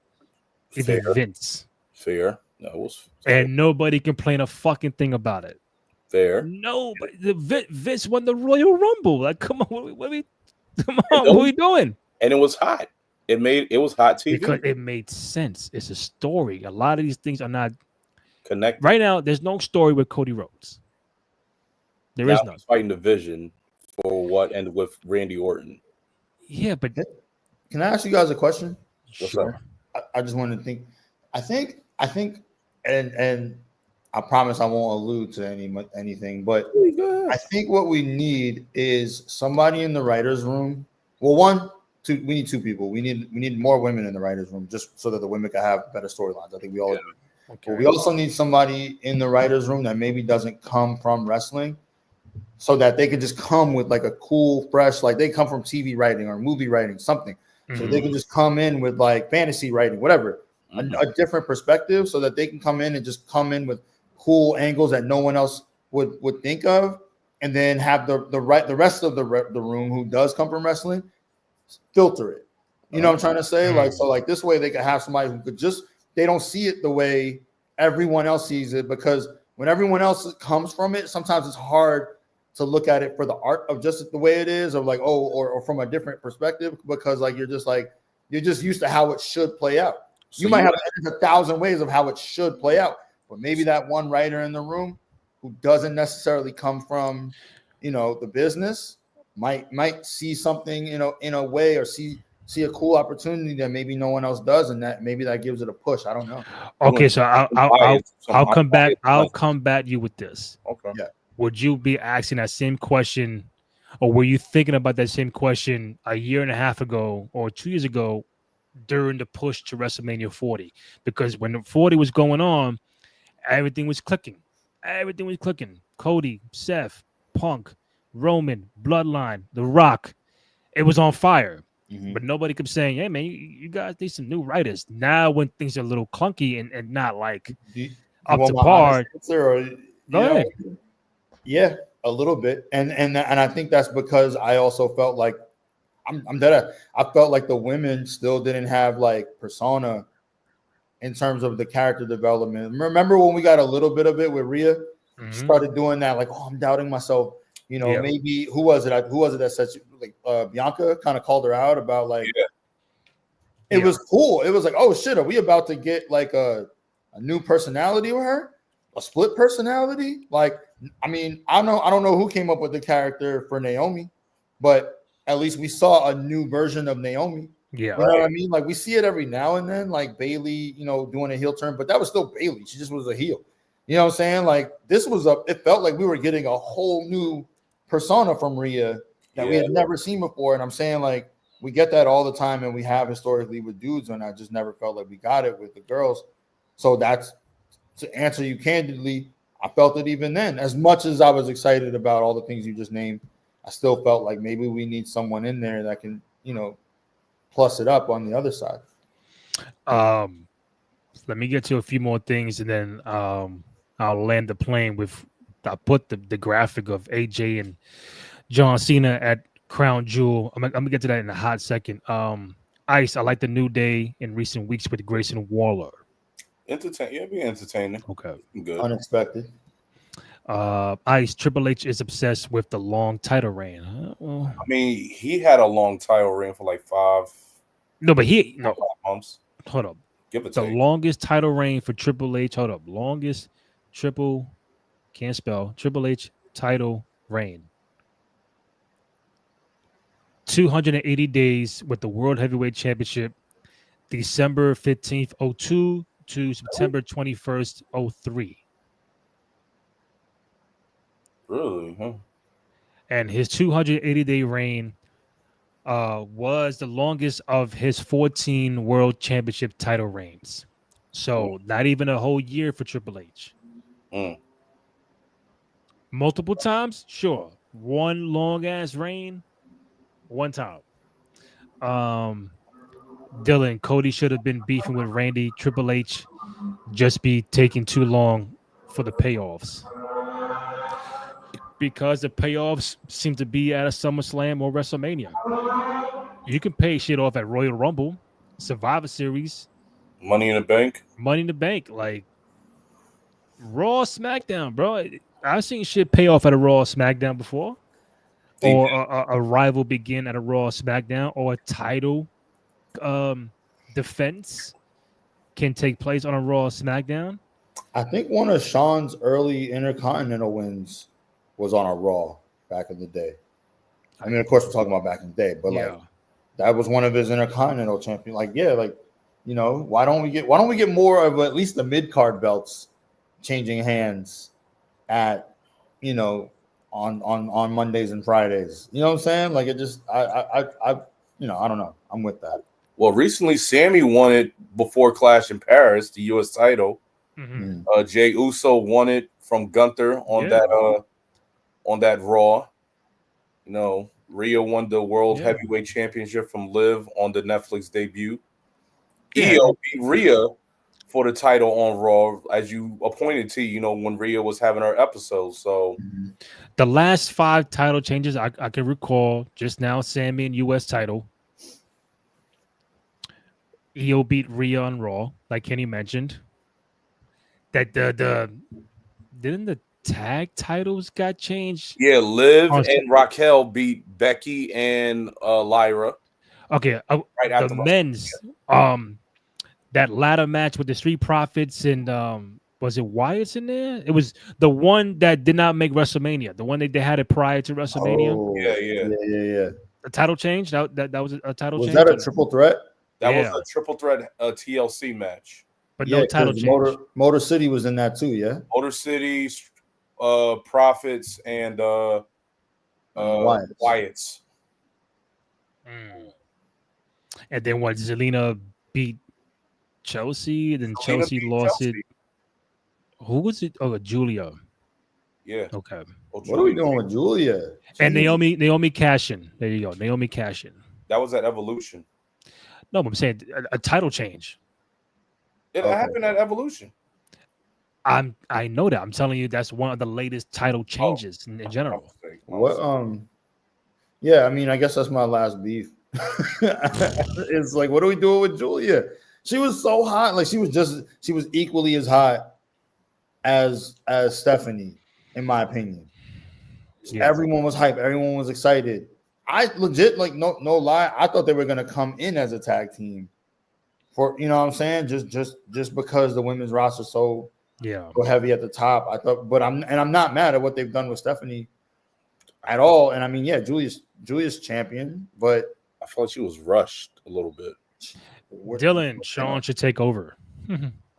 even Vince. Fair. That was fair. And nobody complained a fucking thing about it. Fair. No, but Vince won the Royal Rumble. Like, come on, what are we doing? And it was hot. It was hot TV because it made sense. It's a story. A lot of these things are not connected right now. There's no story with Cody Rhodes. There is none. Fighting division for what and with Randy Orton. Yeah, but can I ask you guys a question? Sure. I just wanted to think. I think, and I promise I won't allude to anything, but I think what we need is somebody in the writers' room. Well, we need two people. We need more women in the writers' room, just so that the women can have better storylines. I think we all agree. Okay. But we also need somebody in the writers' room that maybe doesn't come from wrestling, so that they can just come with like a cool, fresh, like they come from TV writing or movie writing, something. Mm-hmm. So they can just come in with like fantasy writing, whatever, a different perspective, so that they can come in and just come in with cool angles that no one else would think of, and then have the rest of the room who does come from wrestling filter it. You know what I'm trying to say? Like, so like this way they can have somebody who could just, they don't see it the way everyone else sees it, because when everyone else comes from it, sometimes it's hard to look at it for the art of just the way it is, or like, or from a different perspective, because like you're just used to how it should play out. So you might have 1,000 ways of how it should play out, but maybe that one writer in the room who doesn't necessarily come from, the business might see something, in a way, or see a cool opportunity that maybe no one else does, and that maybe that gives it a push. I don't know. Okay, so I'll come back. I'll combat you with this. Okay. Yeah. Would you be asking that same question, or were you thinking about that same question a year and a half ago or 2 years ago during the push to WrestleMania 40? Because when the 40 was going on, everything was clicking. Everything was clicking. Cody, Seth, Punk, Roman, Bloodline, The Rock. It was on fire. Mm-hmm. But nobody kept saying, hey, man, you guys need some new writers. Now when things are a little clunky and not like up to par. Go ahead. Yeah, a little bit. And I think that's because I also felt like I'm dead. I felt like the women still didn't have like persona in terms of the character development. Remember when we got a little bit of it with Rhea? Mm-hmm. Started doing that, like, I'm doubting myself. Maybe who was it? Who was it that said Bianca kind of called her out about like it was cool. It was like, oh shit, are we about to get like a new personality with her? A split personality? Like, I mean, I don't know who came up with the character for Naomi, but at least we saw a new version of Naomi. Yeah. You know what I mean? Like we see it every now and then, like Bailey, doing a heel turn, but that was still Bailey. She just was a heel. You know what I'm saying? Like this was it felt like we were getting a whole new persona from Rhea that we had never seen before. And I'm saying like we get that all the time, and we have historically with dudes, and I just never felt like we got it with the girls. So that's, to answer you candidly, I felt it even then. As much as I was excited about all the things you just named, I still felt like maybe we need someone in there that can, plus it up on the other side. Let me get to a few more things, and then I'll land the plane with. I put the graphic of AJ and John Cena at Crown Jewel. I'm gonna get to that in a hot second. Ice, I like the New Day in recent weeks with Grayson Waller. Be entertaining. Okay, good. Unexpected. Ice, Triple H is obsessed with the long title reign. I mean, he had a long title reign for like 5. No, but months. Hold up. Give it the longest title reign for Triple H. Hold up. Longest Triple H title reign. 280 days with the World Heavyweight Championship, December 15th, 2002 to September 21st, 2003. Really? Huh? And his 280-day reign was the longest of his 14 World Championship title reigns. So not even a whole year for Triple H. Multiple times? Sure. One long-ass reign? One time. Dylan, Cody should have been beefing with Randy. Triple H just be taking too long for the payoffs. Because the payoffs seem to be at a SummerSlam or WrestleMania. You can pay shit off at Royal Rumble, Survivor Series, Money in the Bank. Like, Raw SmackDown, bro. I've seen shit pay off at a Raw SmackDown before, They or a rival begin at a Raw SmackDown, or a title defense can take place on a Raw SmackDown. I think one of Sean's early Intercontinental wins was on a Raw back in the day. I mean, of course, we're talking about back in the day, but like that was one of his Intercontinental champion. Like, yeah, like why don't we get more of at least the mid card belts changing hands at on Mondays and Fridays? You know what I'm saying? Like it just I don't know. I'm with that. Well, recently Sammy won it before Clash in Paris, the U.S. title. Mm-hmm. Jey Uso won it from Gunther on that Raw. Rhea won the World Heavyweight Championship from Liv on the Netflix debut. Io beat Rhea for the title on Raw, as you appointed to, when Rhea was having her episode. So the last 5 title changes I can recall just now: Sammy and U.S. title. Io beat Rhea on Raw, like Kenny mentioned. That didn't the tag titles got changed? Yeah, Liv and Raquel beat Becky and Lyra. Okay, right after the men's that ladder match with the Street Profits and was it Wyatt's in there? It was the one that did not make WrestleMania. The one they had it prior to WrestleMania. Oh, yeah. The title change that was a title change. Was that a triple threat? That was a triple threat TLC match. But no title change. Motor City was in that too, yeah. Motor City, Profits, and Wyatt's. And then what? Zelina beat Chelsea. Then Chelsea lost it. Who was it? Oh, Julia. Yeah. Okay. What are we doing with Julia? And Naomi Cashin. There you go. Naomi Cashin. That was at Evolution. No, but I'm saying a title change. It happened at Evolution. I know that. I'm telling you, that's one of the latest title changes in general. What? Yeah, I mean, I guess that's my last beef. It's like, what are we doing with Julia? She was so hot. Like she was equally as hot as Stephanie, in my opinion. Yeah. Everyone was hyped. Everyone was excited. I legit, like, no lie, I thought they were gonna come in as a tag team for, you know what I'm saying, just because the women's roster so heavy at the top. I thought, but I'm not mad at what they've done with Stephanie at all. And I mean, yeah, Julia's champion, but I felt like she was rushed a little bit. Dylan, Sean should take over.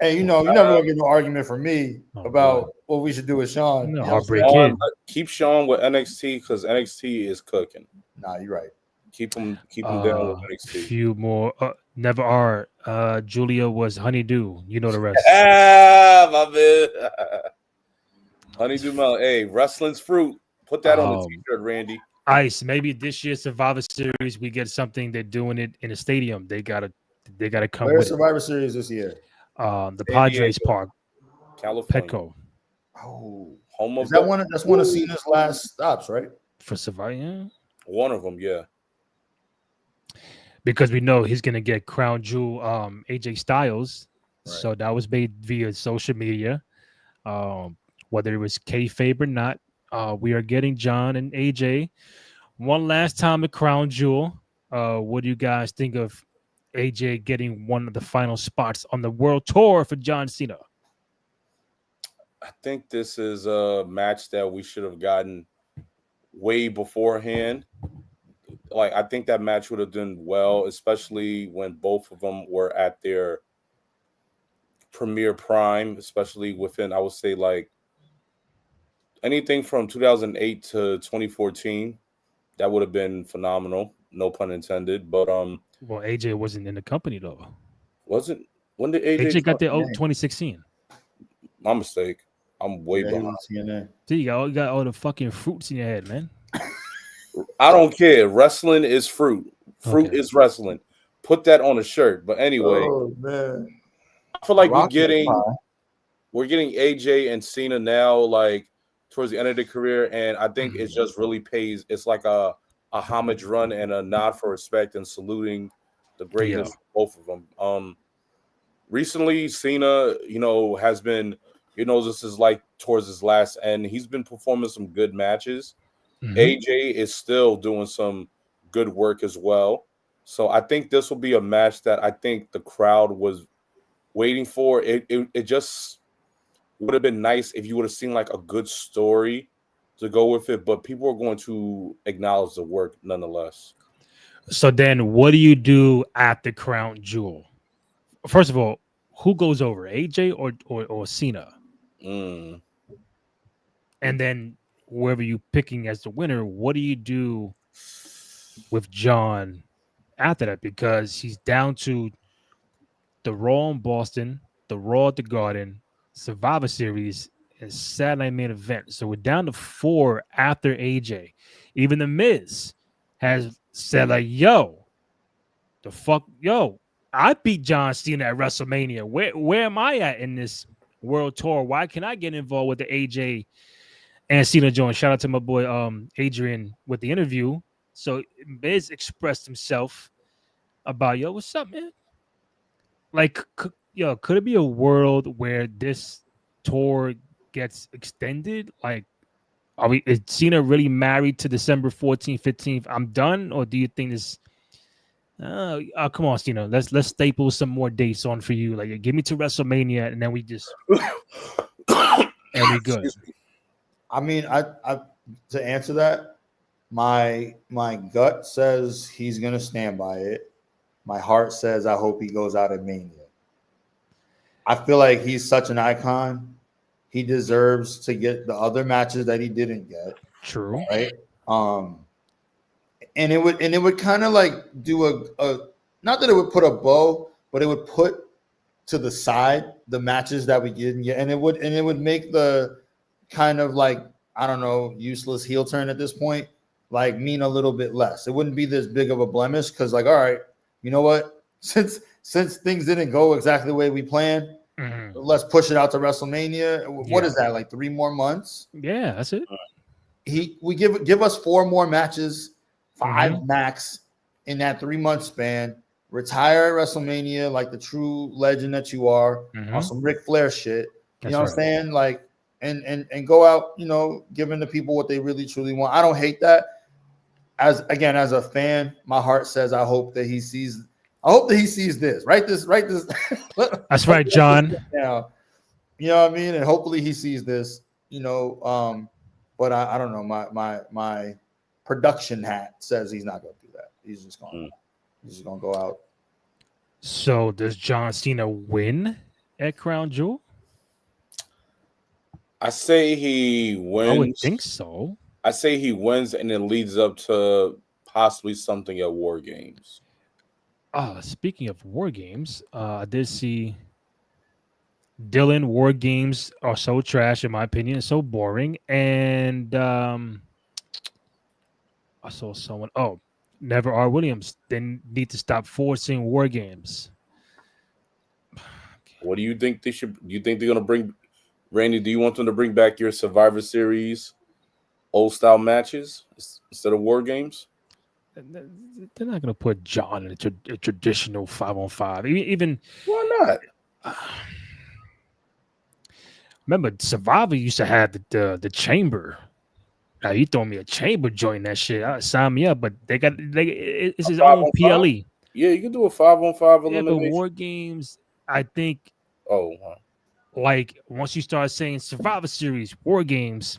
Hey, you're never gonna get no argument from me about what we should do with Sean. No, heartbreak kid. Keep Sean with NXT because NXT is cooking. Nah, you're right. Keep him down with NXT. Few more. Never are. Julia was Honeydew. You know the rest. My man. Honeydew Melon. Hey, wrestling's fruit. Put that on the t-shirt, Randy. Ice. Maybe this year's Survivor Series we get something. They're doing it in a stadium. They gotta come. Where's Survivor Series this year? The Padres Park, California. Petco. Oh, home of that's one of Cena's last stops, right? For Survivor, yeah. One of them, yeah. Because we know he's gonna get Crown Jewel, AJ Styles. Right. So that was made via social media. Whether it was kayfabe or not, we are getting John and AJ one last time at Crown Jewel. What do you guys think of AJ getting one of the final spots on the world tour for John Cena? I think this is a match that we should have gotten way beforehand. Like, I think that match would have done well, especially when both of them were at their premier prime, especially within, I would say, like anything from 2008 to 2014. That would have been phenomenal. No pun intended. But well, AJ wasn't in the company though. Wasn't? When did AJ got there? 2016. My mistake. I'm way behind. See, you got all the fucking fruits in your head, man. I don't care. Wrestling is fruit. Fruit is wrestling. Put that on a shirt. But anyway, man. I feel like we're getting AJ and Cena now, like towards the end of their career, and I think it just really pays. It's like a homage run and a nod for respect and saluting the greatness of both of them. Recently, Cena, has been He knows this is like towards his last end. He's been performing some good matches. Mhm. AJ is still doing some good work as well. So I think this will be a match that I think the crowd was waiting for. It just would have been nice if you would have seen like a good story to go with it, but people are going to acknowledge the work nonetheless. So then, what do you do at the crown jewel? First of all, who goes over, AJ or Cena? Mm. And then whoever you picking as the winner, what do you do with John after that? Because he's down to the Raw in Boston, the Raw at the Garden, Survivor Series, and Saturday Night Main Event. So we're down to 4 after AJ. Even the Miz has said like, "Yo, the fuck, yo, I beat John Cena at WrestleMania. Where am I at in this world tour? Why can I get involved with the AJ and Cena joint?" Shout out to my boy Adrian with the interview. So Miz expressed himself about, yo, what's up, man? Like, yo, could it be a world where this tour gets extended? Like, is Cena really married to December 14th, 15th? I'm done, or do you think this? Come on, Cena. Let's staple some more dates on for you. Like, give me to WrestleMania, and then we just and we good. I mean, I to answer that, my gut says he's gonna stand by it. My heart says I hope he goes out at Mania. I feel like he's such an icon. He deserves to get the other matches that he didn't get. True. Right. And it would kind of like do a not that it would put a bow, but it would put to the side the matches that we didn't get, and it would make the kind of like, I don't know, useless heel turn at this point like mean a little bit less. It wouldn't be this big of a blemish because, like, all right, you know what? Since things didn't go exactly the way we planned, let's push it out to WrestleMania. What is that, like 3 more months? Yeah, that's it. We give us 4 more matches, 5 max in that 3-month span. Retire at WrestleMania like the true legend that you are on some Ric Flair shit. You know what I'm saying? Like, and go out, you know, giving the people what they really truly want. I don't hate that. As a fan, my heart says I hope that he sees this. Write this. That's right, John. Now, you know what I mean? And hopefully he sees this, you know. But I don't know. My production hat says he's not gonna do that. He's just gonna go out. So does John Cena win at Crown Jewel? I say he wins. I would think so. I say he wins, and it leads up to possibly something at War Games. Speaking of War Games, I did see Dylan. War Games are so trash, in my opinion, so boring. And I saw someone. Oh, Never R. Williams. They need to stop forcing War Games. What do you think they should? Do you think they're gonna bring? Randy, do you want them to bring back your Survivor Series old style matches instead of War Games? They're not going to put John in a traditional 5-on-5. Even why not? Remember, Survivor used to have the chamber. Now you throw me a chamber joint that shit, sign me up. But it's his own PLE. Yeah, you can do a 5-on-5 elimination. But War Games, I think. Oh. Wow. Like, once you start saying Survivor Series, War Games,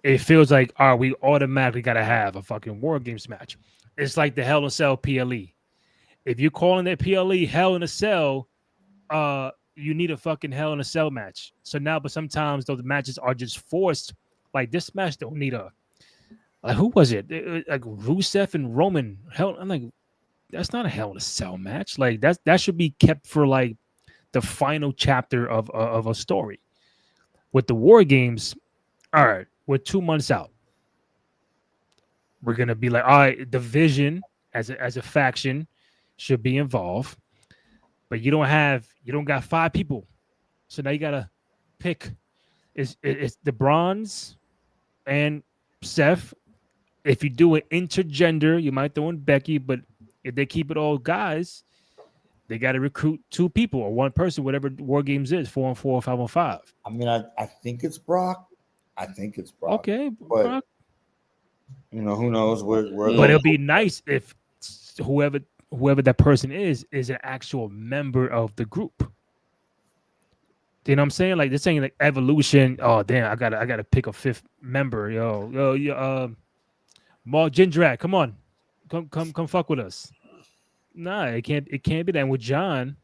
it feels like, all right, we automatically got to have a fucking War Games match. It's like the Hell in a Cell PLE. If you're calling that PLE Hell in a Cell, you need a fucking Hell in a Cell match. So now, but sometimes those matches are just forced. Like, this match don't need like, who was it? Like Rusev and Roman. I'm like, that's not a Hell in a Cell match. Like, that should be kept for, like, the final chapter of a story. With the War Games, all right, we're 2 months out. We're gonna be like, all right, the Vision as a faction should be involved, but you don't got 5 people, so now you gotta pick. It's the Bronze and Seth. If you do it intergender, you might throw in Becky, but if they keep it all guys, They got to recruit 2 people or 1 person, whatever War Games is, 4-on-4, 5-on-5. I mean, I think it's Brock. I think it's Brock. Okay, but Brock. you know, who knows where But it'll be nice if whoever that person is an actual member of the group. You know what I'm saying? Like they're saying like Evolution. Oh damn, I gotta pick a 5th member. Yo, Mark Jindrak, come on, come fuck with us. Nah, it can't be that. And with John,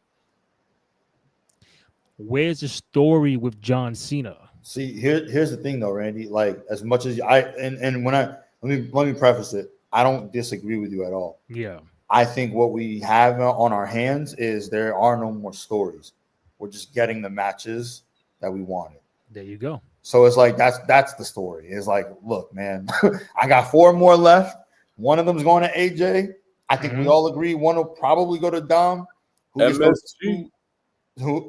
where's the story with John Cena? See, here's the thing though, Randy. Like as much as and when let me preface it, I don't disagree with you at all. Yeah. I think what we have on our hands is there are no more stories. We're just getting the matches that we wanted. There you go. So it's like that's the story. It's like, look, man, I got 4 more left. One of them's going to AJ. I think we all agree one will probably go to Dom. Who gets those 2?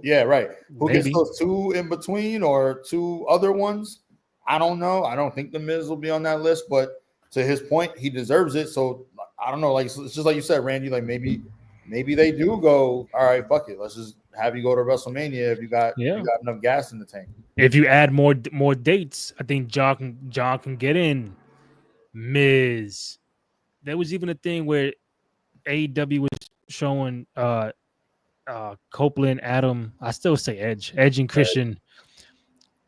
Yeah, right. Who gets those 2 in between or 2 other ones? I don't know. I don't think the Miz will be on that list, but to his point, he deserves it. So I don't know. Like it's just like you said, Randy. Like maybe they do go. All right, fuck it. Let's just have you go to WrestleMania if you got enough gas in the tank. If you add more dates, I think John can get in. Miz. There was even a thing where AEW was showing Copeland, Adam. I still say Edge and Christian.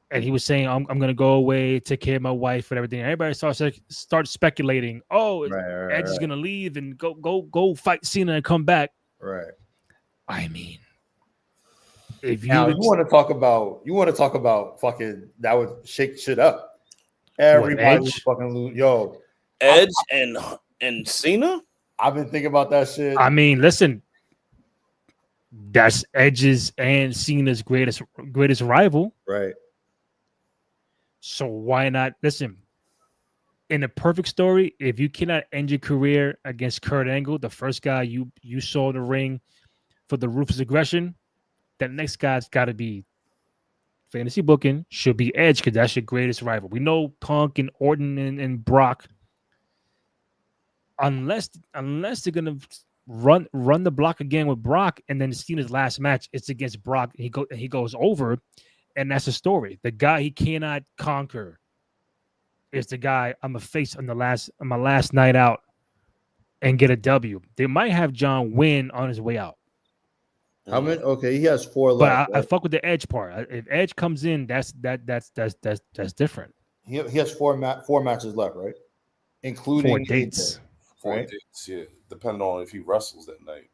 And he was saying, I'm going to go away, take care of my wife and everything. Everybody starts speculating. Oh, Edge is going to leave and go fight Cena and come back. Right. I mean, if you want to talk about fucking that would shake shit up. Everybody would fucking lose. Yo, Edge and Cena. I've been thinking about that shit. I mean, listen, that's Edge's and Cena's greatest rival. Right. So why not? Listen, in a perfect story, if you cannot end your career against Kurt Angle, the first guy you saw in the ring for the ruthless aggression, that next guy's got to be fantasy booking, should be Edge, because that's your greatest rival. We know Punk and Orton and Brock, unless they're gonna run the block again with Brock, and then Cena's last match it's against Brock, and he goes over. And that's the story. The guy he cannot conquer is the guy I'm a face on my last night out and get a W. They might have John win on his way out. How many? Okay, he has 4 left. But I fuck with the Edge part. If Edge comes in, that's different. He has 4 matches left, right? Including 4 dates. 4 dates, yeah. Depending on if he wrestles that night.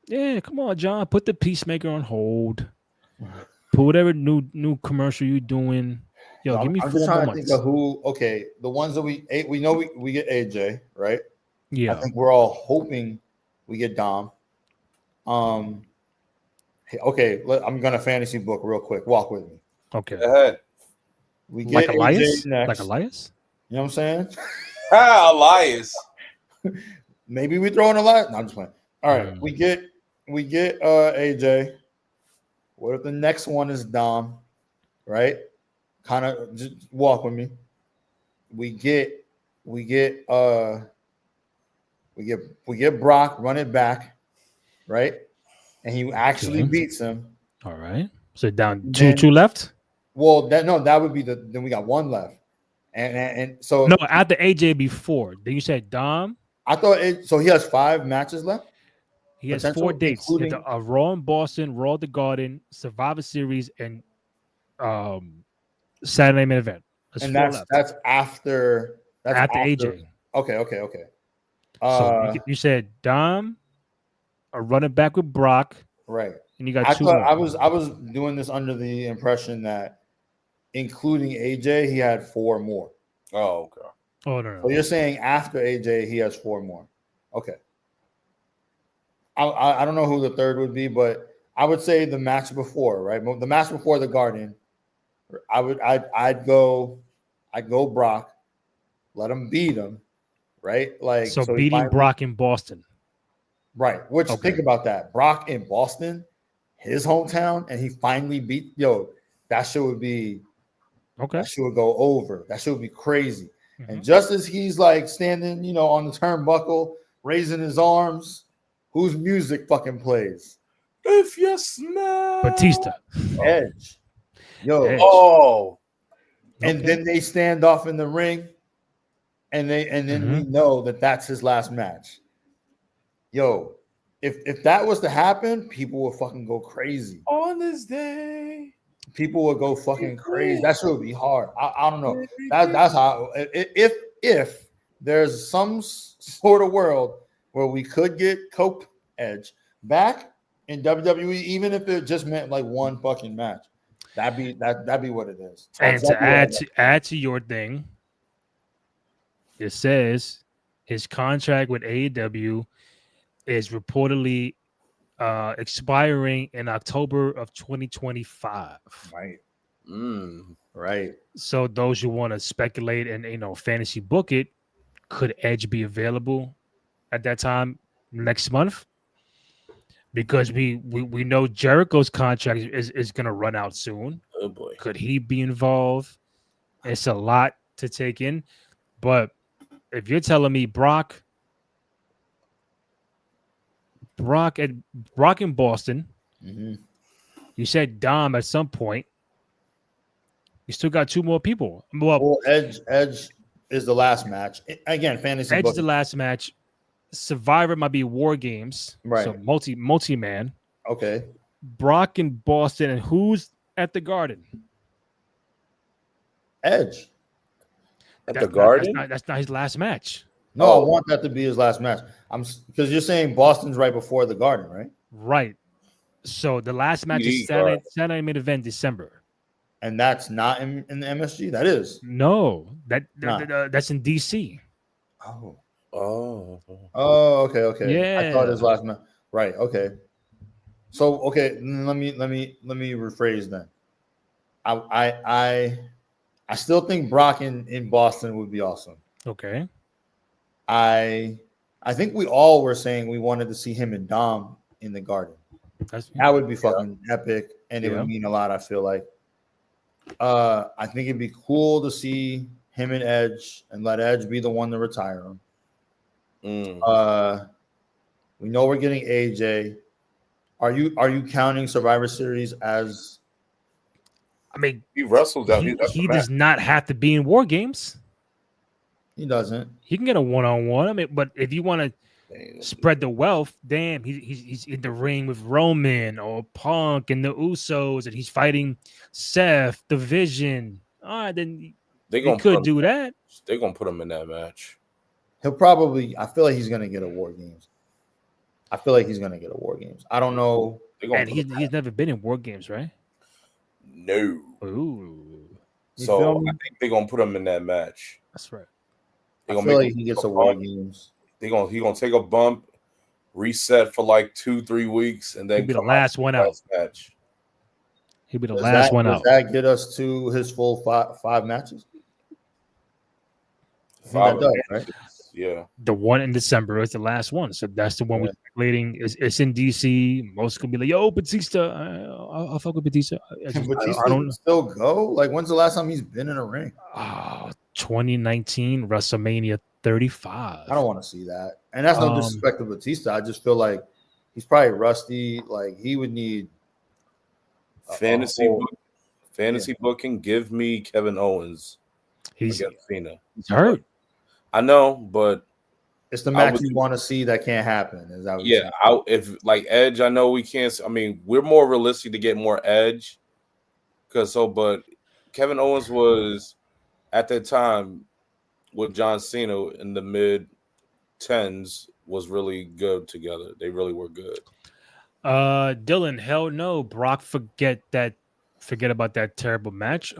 Yeah, come on, John. Put the Peacemaker on hold. Put whatever new commercial you're doing. Yo, give me 4 more months. I'm just trying to think of who. Okay, the ones that we know we get AJ, right? Yeah. I think we're all hoping we get Dom. Okay, I'm gonna fantasy book real quick. Walk with me. Okay. Go ahead. We get like Elias? AJ next. Like Elias? You know what I'm saying? Elias. Maybe we throw in Elias. No, I'm just playing. All right, we get AJ. What if the next one is Dom? Right? Kind of just walk with me. We get Brock, run it back, right? And he actually beats him. All right. So down two left. Well, that would be then we got 1 left. And so no, after AJ before. Then you said Dom. I thought so he has 5 matches left. He has 4 dates: a Raw in Boston, Raw at the Garden, Survivor Series, and Saturday Main Event. That's after AJ. Okay. So you said Dom, a running back with Brock, right? And you got 2 more. I was doing this under the impression that including AJ, he had 4 more. Oh, okay. Oh no. So you're saying after AJ, he has 4 more. Okay. I don't know who the third would be, but I would say the match before, right? The match before the Garden, I'd go Brock, let him beat him, right? Like so beating Brock in Boston, right? Which think about that, Brock in Boston, his hometown, and he finally beat. That shit would be okay. That shit would go over. That shit would be crazy. Mm-hmm. And just as he's like standing, on the turnbuckle, raising his arms. whose music fucking plays? If you smell Batista. Edge. Yo. Edge. Oh, And Okay. then they stand off in the ring, and then we know that that's his last match. Yo, if that was to happen, people would fucking go crazy. on this day. People would go fucking crazy. That shit would be hard. I don't know. That's how. If there's some sort of world where we could get Cope Edge back in WWE, even if it just meant like one fucking match, that'd be what it is. And Exactly to add to your thing, it says his contract with AEW is reportedly expiring in October of 2025. right, Mm. right. So those who want to speculate and fantasy book it, could Edge be available at that time next month? Because we know Jericho's contract is going to run out soon. Oh boy. Could he be involved? It's a lot to take in, but if you're telling me Brock in Boston, you said Dom at some point. You still got two more people. Well, Edge is the last match. Again, fantasy. Edge is the last match. Survivor might be War Games, right? So multi-man. Okay. Brock in Boston, and who's at the Garden? Edge. At the Garden? That's not his last match. No, I want that to be his last match. Because you're saying Boston's right before the Garden, right? Right. So the last match is Saturday main event December. And that's not in the MSG. That is. No, that's in DC. Oh, okay. Yeah. I thought his last match. Right. Okay. So okay, let me rephrase then. I still think Brock in Boston would be awesome. Okay. I think we all were saying we wanted to see him and Dom in the Garden. That would be fucking epic, and it would mean a lot. I feel like. I think it'd be cool to see him and Edge, and let Edge be the one to retire him. We know we're getting AJ. Are you counting Survivor Series as? I mean, he wrestles out. He does not have to be in War Games. He doesn't. He can get a one-on-one. I mean, but if you want to spread the wealth, damn, he's in the ring with Roman or Punk and the Usos, and he's fighting Seth, the Vision. All right, then they could do that. They're gonna put him in that match. He'll probably. I feel like he's gonna get a War Games. I don't know. And he's never been in War Games, right? No. Ooh. So I think they're gonna put him in that match. That's right. I feel like he gets a War Games. He gonna take a bump, reset for like 2-3 weeks, and then he'll be the last one out. Match. He'll be the last one out. Does that get us to his full five matches? Five matches, right? Yeah. The one in December is the last one, so that's the one we're calculating. It's in DC. Most could be like, "Yo, Batista, I'll fuck with Batista." Can Batista still go? Like, when's the last time he's been in a ring? 2019 WrestleMania 35. I don't want to see that, and that's no disrespect to Batista. I just feel like he's probably rusty. Like, he would need fantasy booking. Give me Kevin Owens. He's Cena. He's hurt. I know, but it's the match you want to see that can't happen. Is that what if like Edge, I know we can't. I mean, we're more realistic to get more Edge, but Kevin Owens was at that time with John Cena in the mid-10s was really good together. They really were good. Dylan, hell no. Brock, forget about that terrible match.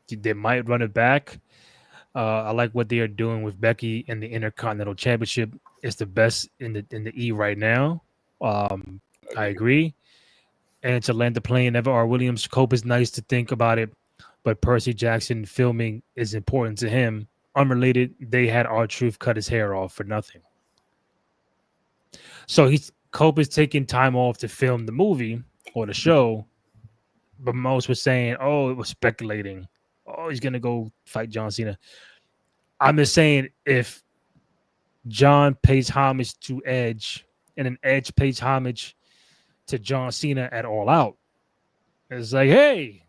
They might run it back. I like what they are doing with Becky in the Intercontinental Championship. It's the best in the E right now. I agree. And to land the plane, Ever R. Williams, Cope is nice to think about it, but Percy Jackson filming is important to him. Unrelated, they had R-Truth cut his hair off for nothing. So Cope is taking time off to film the movie or the show, but most were saying, "Oh, it was speculating. Oh, he's gonna go fight John Cena." I'm just saying, if John pays homage to Edge and then Edge pays homage to John Cena at All Out. It's like, hey,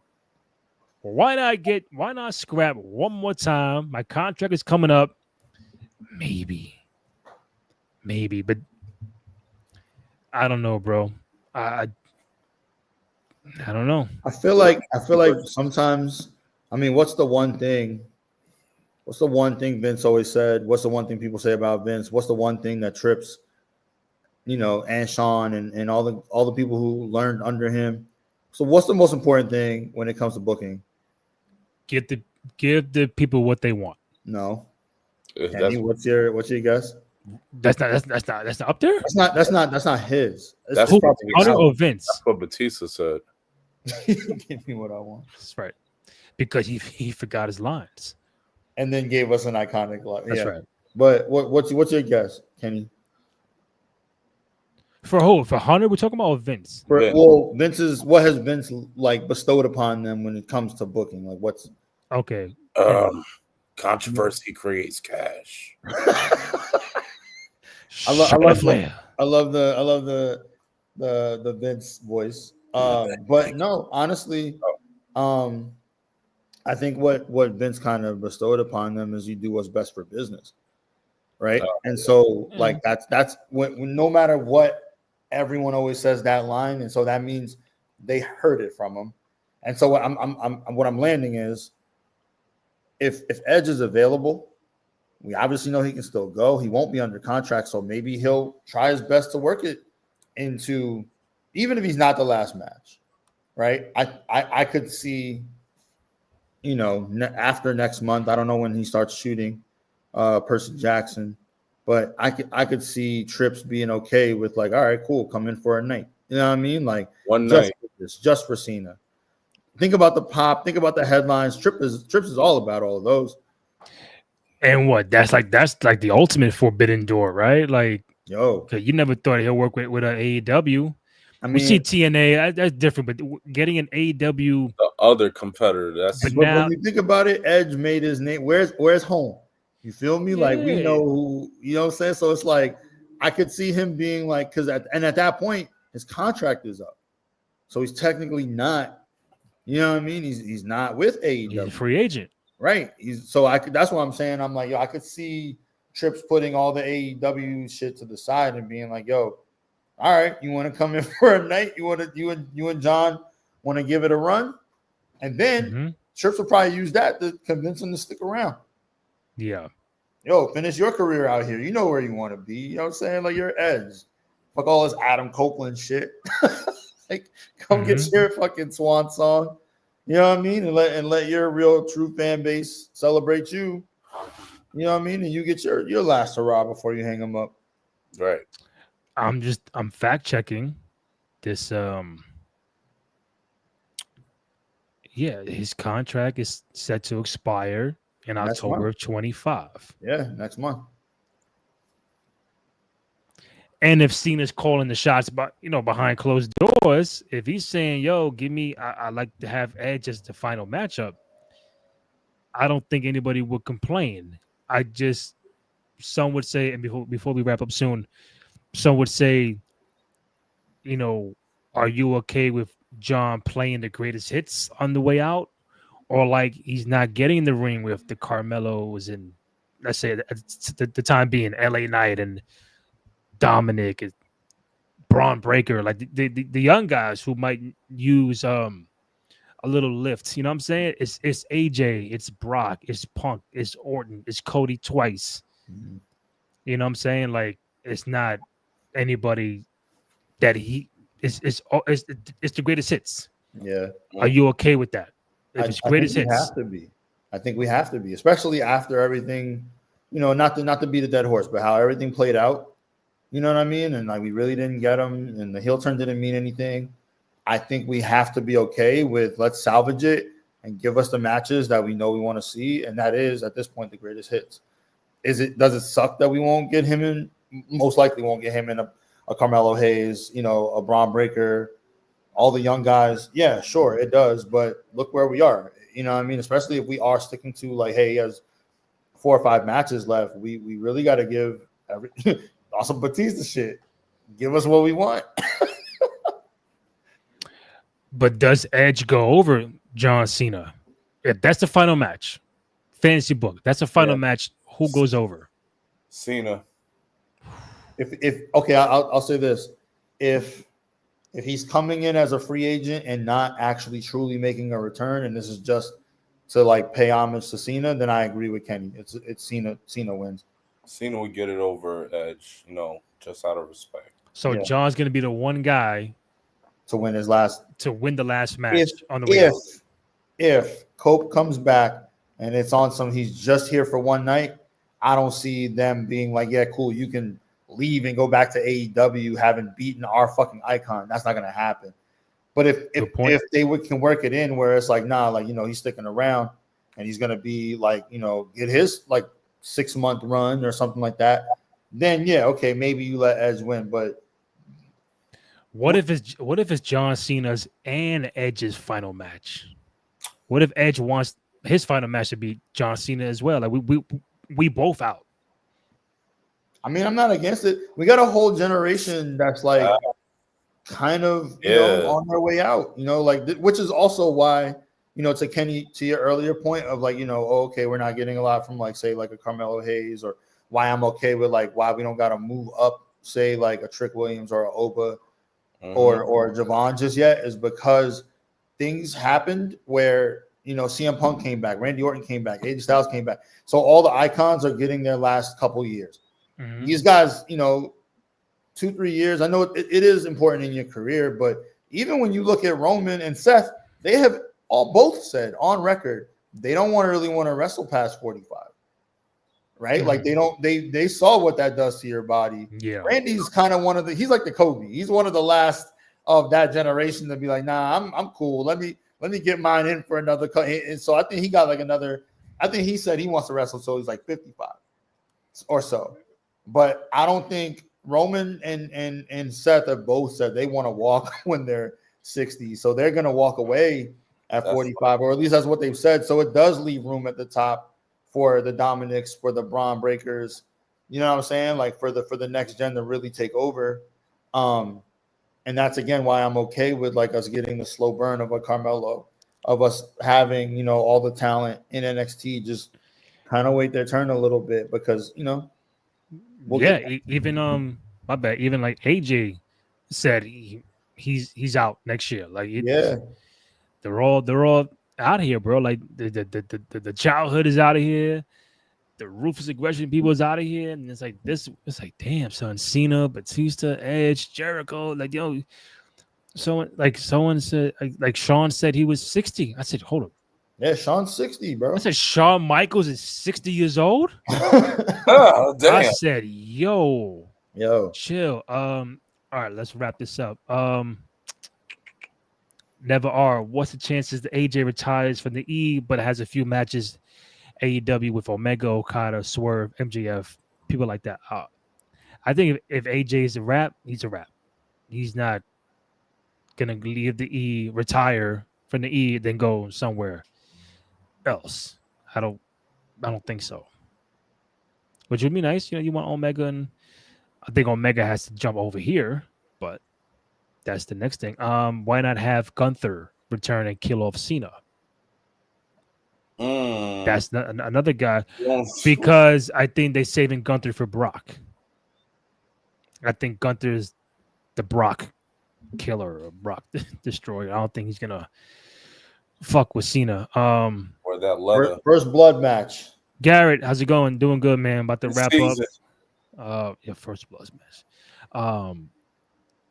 why not scrap one more time? My contract is coming up. Maybe, but I don't know, bro. I don't know. I feel like sometimes, I mean, what's the one thing Vince always said? What's the one thing people say about Vince? What's the one thing that trips, and Sean and all the people who learned under him? So what's the most important thing when it comes to booking? Give the people what they want. No. Kenny, what's your guess? That's not up there. That's not his. That's Who, probably Hunter or Vince? That's what Batista said. Give me what I want. That's right. Because he forgot his lines. And then gave us an iconic line. That's right. But what's your guess, Kenny? For who? For Hunter, we're talking about Vince. Vince's what has Vince like bestowed upon them when it comes to booking? Like what's okay? Controversy creates cash. I love the Vince voice. But no, honestly, I think what Vince kind of bestowed upon them is you do what's best for business, right? And so like that's when no matter what, everyone always says that line, and so that means they heard it from him. And so what I'm landing is if Edge is available, we obviously know he can still go. He won't be under contract, so maybe he'll try his best to work it into, even if he's not the last match, right? I could see, after next month, I don't know when he starts shooting Percy Jackson, but I could see Trips being okay with like, all right, cool, come in for a night. You know what I mean? Like one night, just for Cena. Think about the pop. Think about the headlines. Trips is all about all of those. And what? That's like the ultimate forbidden door, right? Like, you never thought he'll work with an AEW. I mean, we see TNA. That's different, but getting an AEW, the other competitor. But when you think about it, Edge made his name. Where's home? You feel me? Yeah. Like we know who. You know what I'm saying? So it's like I could see him being like, at that point his contract is up, so he's technically not. You know what I mean? He's not with AEW. He's a free agent, right? That's what I'm saying. I'm like, I could see Trips putting all the AEW shit to the side and being like, all right, you want to come in for a night? You and John want to give it a run, and then Trips will probably use that to convince him to stick around. Yeah. Finish your career out here. You know where you want to be. You know what I'm saying? Like your Edge. Fuck all this Adam Copeland shit. Like, come get your fucking swan song. You know what I mean? And let your real true fan base celebrate you. You know what I mean? And you get your last hurrah before you hang them up. Right. I'm fact checking this. His contract is set to expire in October of 25. Yeah, next month. And if Cena's calling the shots, behind closed doors, if he's saying, give me, I like to have Edge as the final matchup, I don't think anybody would complain. Some would say, and before we wrap up soon, some would say, are you okay with John playing the greatest hits on the way out? Or like he's not getting in the ring with the Carmelos and, let's say, the time being LA Knight and Dominic and Braun Breaker, like the young guys who might use a little lift. You know what I'm saying? It's AJ, it's Brock, it's Punk, it's Orton, it's Cody twice. Mm-hmm. You know what I'm saying? Like it's not anybody that it's the greatest hits. Yeah. Are you okay with that? If it's greatest hits, have to be. I think we have to be, especially after everything. Not to beat a dead horse, but how everything played out. You know what I mean? And like we really didn't get him, and the heel turn didn't mean anything. I think we have to be okay with let's salvage it and give us the matches that we know we want to see, and that is at this point the greatest hits. Does it suck that we won't get him in? Most likely won't get him in a Carmelo Hayes, a Braun Breaker, all the young guys. Yeah, sure, it does, but look where we are. You know what I mean? Especially if we are sticking to like, hey, he has 4 or 5 matches left. We really got to give also Batista shit. Give us what we want. But does Edge go over John Cena? If that's the final match, fantasy book, that's the final match. Who goes over? Cena. If okay, I'll say this: if he's coming in as a free agent and not actually truly making a return, and this is just to like pay homage to Cena, then I agree with Kenny. It's Cena. Cena wins. Cena would get it over Edge, just out of respect. So John's going to be the one guy to win the last match on the way out. If Cope comes back and it's on he's just here for one night, I don't see them being like, yeah, cool, you can leave and go back to AEW having beaten our fucking icon. That's not going to happen. But if they can work it in where it's like, nah, like, he's sticking around and he's going to be like, get his like 6-month run or something like that, then yeah, okay, maybe you let Edge win. But what if it's John Cena's and Edge's final match? What if Edge wants his final match to be John Cena as well? Like we both out. I mean, I'm not against it. We got a whole generation that's like kind of on their way out. Which is also why to Kenny, to your earlier point of like okay, we're not getting a lot from like say like a Carmelo Hayes, or why I'm okay with like why we don't got to move up say like a Trick Williams or a Oba or Javon just yet is because things happened where CM Punk came back, Randy Orton came back, AJ Styles came back. So all the icons are getting their last couple years. Mm-hmm. These guys, 2-3 years. I know it is important in your career, but even when you look at Roman and Seth, they have both said on record they don't really want to wrestle past 45. Right? Mm-hmm. Like they saw what that does to your body. Yeah. Randy's kind of he's like the Kobe. He's one of the last of that generation to be like, nah, I'm cool. Let me get mine in for another cut. And so I think he got like I think he said he wants to wrestle so he's like 55 or so. But I don't think Roman and Seth have both said they want to walk when they're 60. So they're going to walk away at 45, or at least that's what they've said. So it does leave room at the top for the Dominics, for the Braun Breakers. You know what I'm saying? Like for the next gen to really take over. And that's again why I'm okay with like us getting the slow burn of a Carmelo, of us having all the talent in NXT just kind of wait their turn a little bit because even my bad, even like AJ said he's out next year. Like they're all out of here, bro. Like the childhood is out of here. The ruthless aggression people is out of here, and it's like damn, son, Cena, Batista, Edge, Jericho, like someone said, like Sean said he was 60. I said, hold up, yeah, Sean's 60, bro. I said Shawn Michaels is 60 years old. Oh, damn. I said, yo, chill. All right, let's wrap this up. Never are. What's the chances that AJ retires from the E, but has a few matches? AEW with Omega, Okada, Swerve, MJF, people like that. I think if AJ is a rap, he's a rap. He's not gonna leave the E, retire from the E, then go somewhere else. I don't think so. Which would be nice, you want Omega, and I think Omega has to jump over here, but that's the next thing. Why not have Gunther return and kill off Cena? That's another guy, because I think they're saving Gunther for Brock. I think Gunther's the Brock killer or Brock destroyer. I don't think he's gonna fuck with Cena. Or that leather first blood match. Garrett, how's it going? Doing good, man. About to wrap up. First blood match. I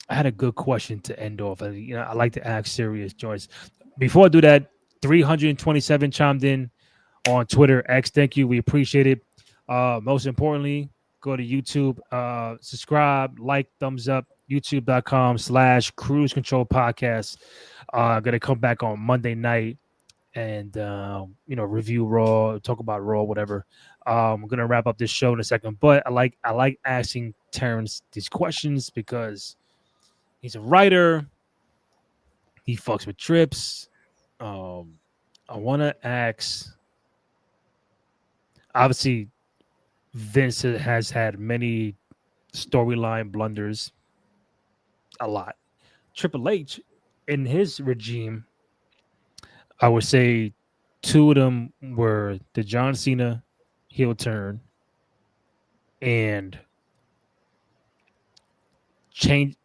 had a good question to end off. I like to ask serious joints. Before I do that, 327 chimed in on Twitter X. Thank you. We appreciate it. Most importantly, go to YouTube, subscribe, like, thumbs up, youtube.com/Cruise Control Podcast. Gonna come back on Monday night and review Raw, talk about Raw, whatever. We're gonna wrap up this show in a second, but I like asking Terrence these questions because he's a writer. He fucks with trips. I want to ask, obviously, Vince has had many storyline blunders, a lot. Triple H in his regime, I would say two of them were the John Cena heel turn and change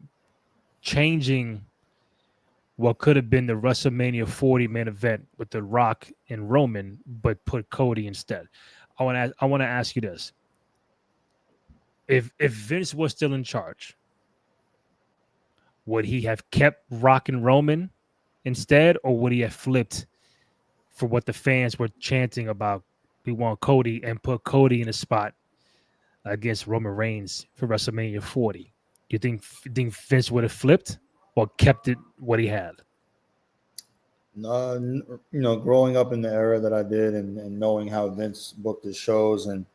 changing what could have been the WrestleMania 40 main event with The Rock and Roman, but put Cody instead. I want to ask you this: if Vince was still in charge, would he have kept Rock and Roman instead, or would he have flipped for what the fans were chanting about? We want Cody and put Cody in a spot against Roman Reigns for WrestleMania 40. Do you think Vince would have flipped or kept it what he had? Growing up in the era that I did and knowing how Vince booked his shows and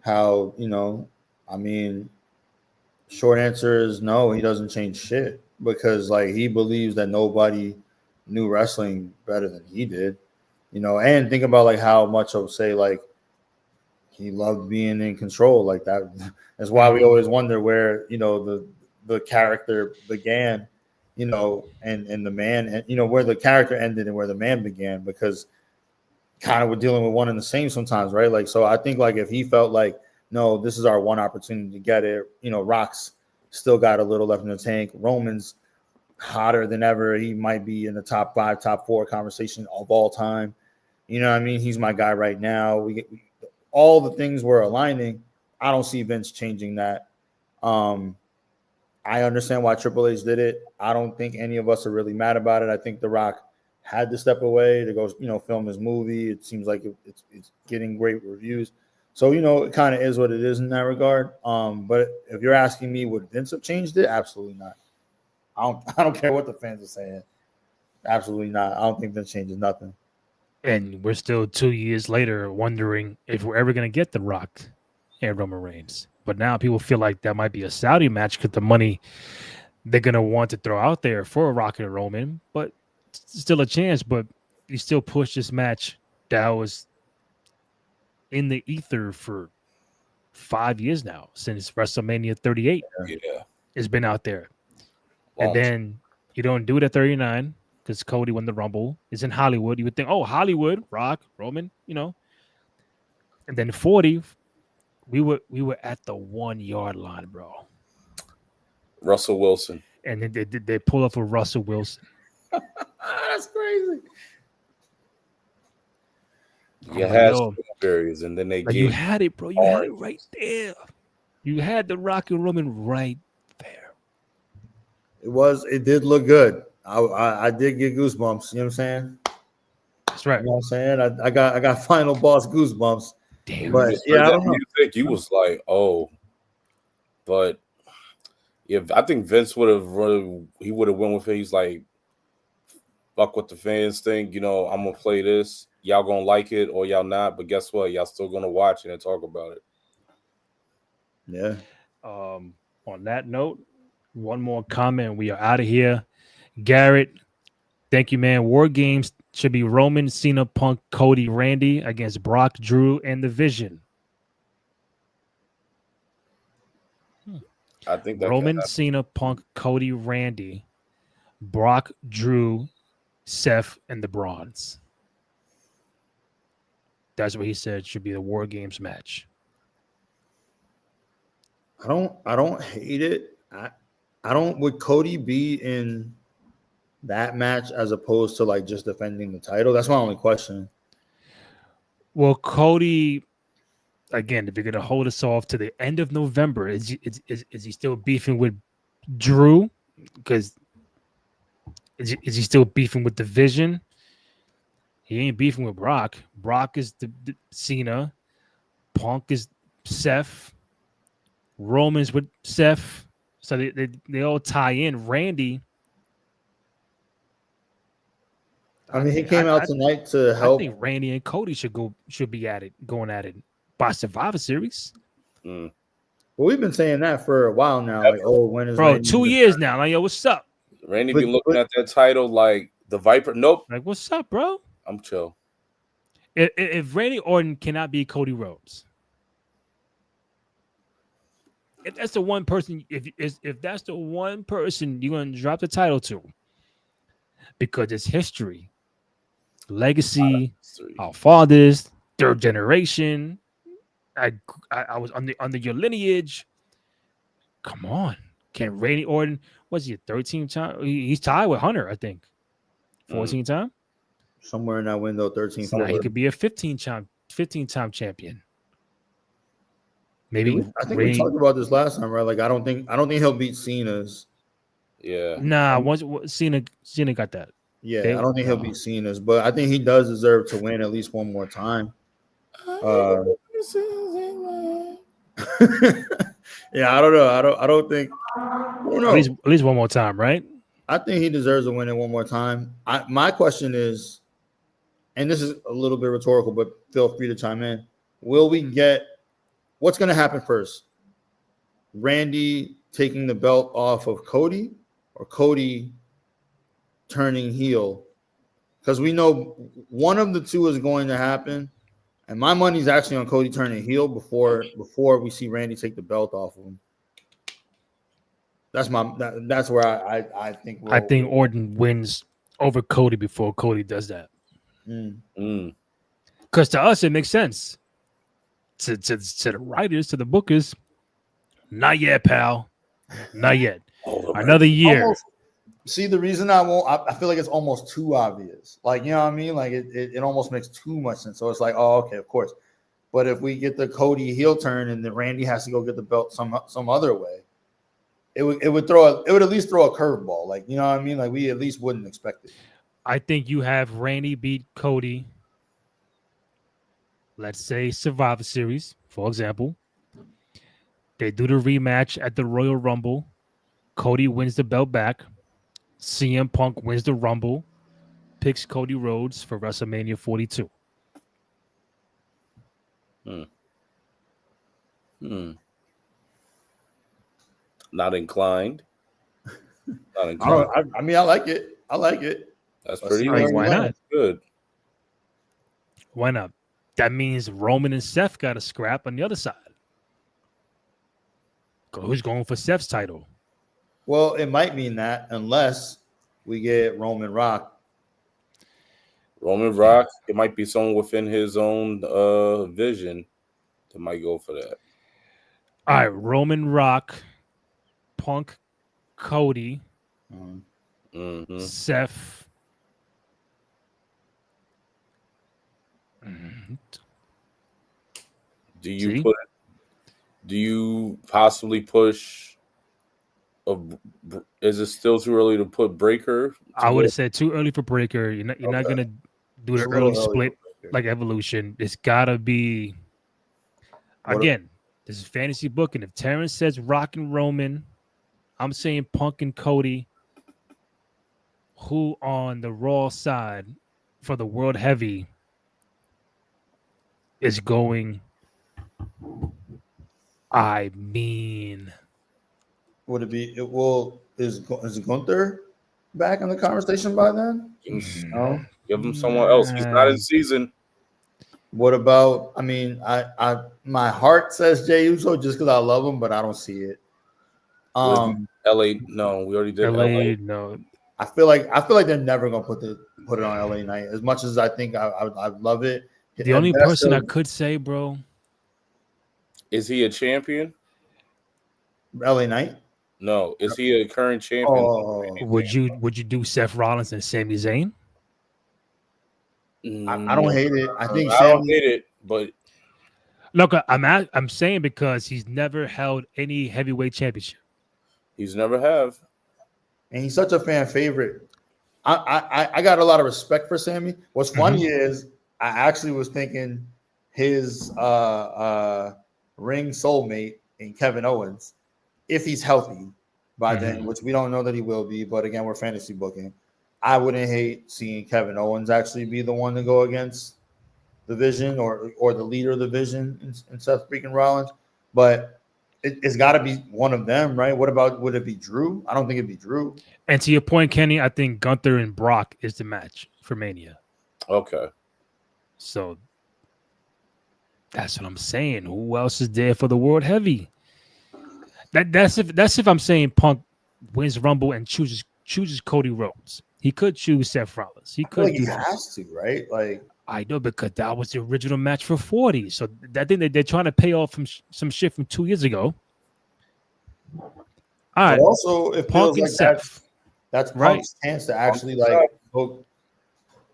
how, I mean, short answer is no, he doesn't change shit because like he believes that nobody knew wrestling better than he did, and think about like how much I would say like he loved being in control like that. That's why we always wonder where, the character began, and the man, and where the character ended and where the man began, because kind of we're dealing with one and the same sometimes, right? Like, so I think like if he felt like, no, this is our one opportunity to get it, Rock's still got a little left in the tank. Roman's hotter than ever. He might be in the top 5, top 4 conversation of all time. You know what I mean? He's my guy right now. All the things we're aligning. I don't see Vince changing that. I understand why Triple H did it. I don't think any of us are really mad about it. I think The Rock had to step away to go, film his movie. It seems like it's getting great reviews. So, it kind of is what it is in that regard. But if you're asking me, would Vince have changed it? Absolutely not. I don't care what the fans are saying. Absolutely not. I don't think Vince changes nothing. And we're still 2 years later wondering if we're ever going to get The Rock and Roman Reigns. But now people feel like that might be a Saudi match because the money they're going to want to throw out there for Rock and Roman. But it's still a chance. But you still push this match that was in the ether for 5 years now, since WrestleMania 38. Yeah. It's been out there. Wow. And then you don't do it at 39 because Cody won the Rumble. It's in Hollywood. You would think, oh, Hollywood, Rock, Roman, And then 40, we were at the 1 yard line, bro. Russell Wilson. And then they pull up for Russell Wilson. That's crazy. You had barriers, and then they like, you had it, bro. You had it right there. You had the Rock and Roman right there. It did look good. I did get goosebumps. You know what I'm saying? That's right. You know what I'm saying? I got final boss goosebumps. Damn. But yeah, I don't know. Music, you was like, oh, but yeah, I think Vince would have went with it. He's like, fuck what the fans think. I'm gonna play this. Y'all gonna like it or y'all not, but guess what? Y'all still gonna watch it and talk about it. Yeah. On that note, one more comment. We are out of here. Garrett, thank you, man. War Games should be Roman, Cena, Punk, Cody, Randy against Brock, Drew, and the Vision. I think that Roman, Cena, Punk, Cody, Randy, Brock, Drew, Seth, and the Bronze. That's what he said should be the War Games match. I don't hate it. I don't. Would Cody be in that match as opposed to like just defending the title? That's my only question. Well, Cody, again, if you're gonna hold us off to the end of November, is he still beefing with Drew? Because is he still beefing with the Vision? He ain't beefing with Brock. Brock is the Cena. Punk is Seth. Roman's with Seth. So they all tie in. Randy. I mean, he came out tonight to help. I think Randy and Cody should be going at it by Survivor Series. Well, we've been saying that for a while now. Like, when is bro? Randy 2 years now. Like, yo, what's up? Randy be looking at that title like the Viper. Nope. Like, what's up, bro? I'm chill. If Randy Orton cannot be Cody Rhodes, if that's the one person, if that's the one person you're gonna drop the title to, because it's history, legacy, our fathers, third generation. I was under your lineage. Come on, can Randy Orton? Was he a 13 time? He's tied with Hunter, I think. 14 time. Somewhere in that window, 13, So now he 14. could be a 15 time champion. Maybe I think we talked about this last time, right? Like I don't think he'll beat Cena's. Yeah. Nah, once Cena got that. Yeah, I don't think he'll beat Cena's, but I think he does deserve to win at least one more time. Yeah, I don't know. I don't know. At least one more time, right? I think he deserves to win it one more time. My question is, and this is a little bit rhetorical, but feel free to chime in. Will we get what's going to happen first? Randy taking the belt off of Cody, or Cody turning heel? Because we know one of the two is going to happen, and my money's actually on Cody turning heel before we see Randy take the belt off of him. That's where I think I think Orton wins over Cody before Cody does that. Because to us it makes sense. To the writers, to the bookers, not yet, pal. Not yet. Another year. See, the reason I feel like it's almost too obvious. Like, you know what I mean? Like it almost makes too much sense. So it's like, oh, okay, of course. But if we get the Cody heel turn and then Randy has to go get the belt some other way, it would at least throw a curveball. Like, you know what I mean? Like we at least wouldn't expect it. I think you have Randy beat Cody. Let's say Survivor Series, for example. They do the rematch at the Royal Rumble. Cody wins the belt back. CM Punk wins the Rumble. Picks Cody Rhodes for WrestleMania 42. Not inclined. I like it. I like it. That's pretty good. Why not? Good. Why not? That means Roman and Seth got a scrap on the other side. Who's going for Seth's title? Well, it might mean that unless we get Roman Rock. It might be someone within his own vision that might go for that. All right, Roman Rock, Punk, Cody, Seth. Do you possibly push? Is it still too early to put Breaker? I would have said too early for Breaker. You're not gonna do the early split like Evolution. It's gotta be again. This is fantasy booking. If Terrence says Rock and Roman, I'm saying Punk and Cody. Who on the Raw side for the World Heavy is going? I mean, would it be? Is Gunther back in the conversation by then? No, give him someone else. He's not in season. What about? I mean, I my heart says Jey Uso just because I love him, but I don't see it. LA, no, we already did LA. No, I feel like they're never gonna put it on LA Knight. As much as I think I love it. The only person I could say, bro, is he a champion? LA Knight? No, is he a current champion? Would you do Seth Rollins and Sami Zayn? I don't hate it. I don't hate it, but look, I'm saying because he's never held any heavyweight championship. He's never have, and he's such a fan favorite. I got a lot of respect for Sammy. What's funny is I actually was thinking his ring soulmate in Kevin Owens, if he's healthy by then, which we don't know that he will be, but again, we're fantasy booking. I wouldn't hate seeing Kevin Owens actually be the one to go against the Vision or the leader of the Vision in Seth freaking Rollins, but it's got to be one of them, right? Would it be Drew? I don't think it'd be Drew. And to your point, Kenny, I think Gunther and Brock is the match for Mania. Okay. So that's what I'm saying. Who else is there for the World Heavy? That's if I'm saying Punk wins Rumble and chooses Cody Rhodes. He could choose Seth Rollins. He could he has to, right? Like I know because that was the original match for 40. So I think they're trying to pay off from some shit from 2 years ago. All right. But also, it Punk feels and like Seth. that's Right. Punk's chance to actually like go.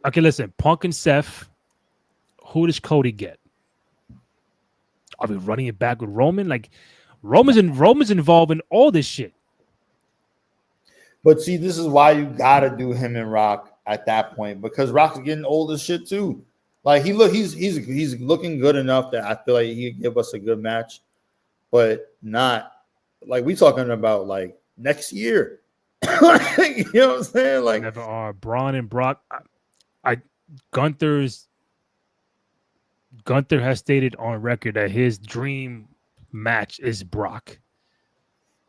Okay, listen. Punk and Seth. Who does Cody get? Are we running it back with Roman? Like Roman's involved in all this shit. But see, this is why you gotta do him and Rock at that point because Rock's getting old as shit too. Like he's looking good enough that I feel like he could give us a good match, but not like we talking about like next year. You know what I'm saying? Like Never are Braun and Brock. Gunther has stated on record that his dream match is Brock.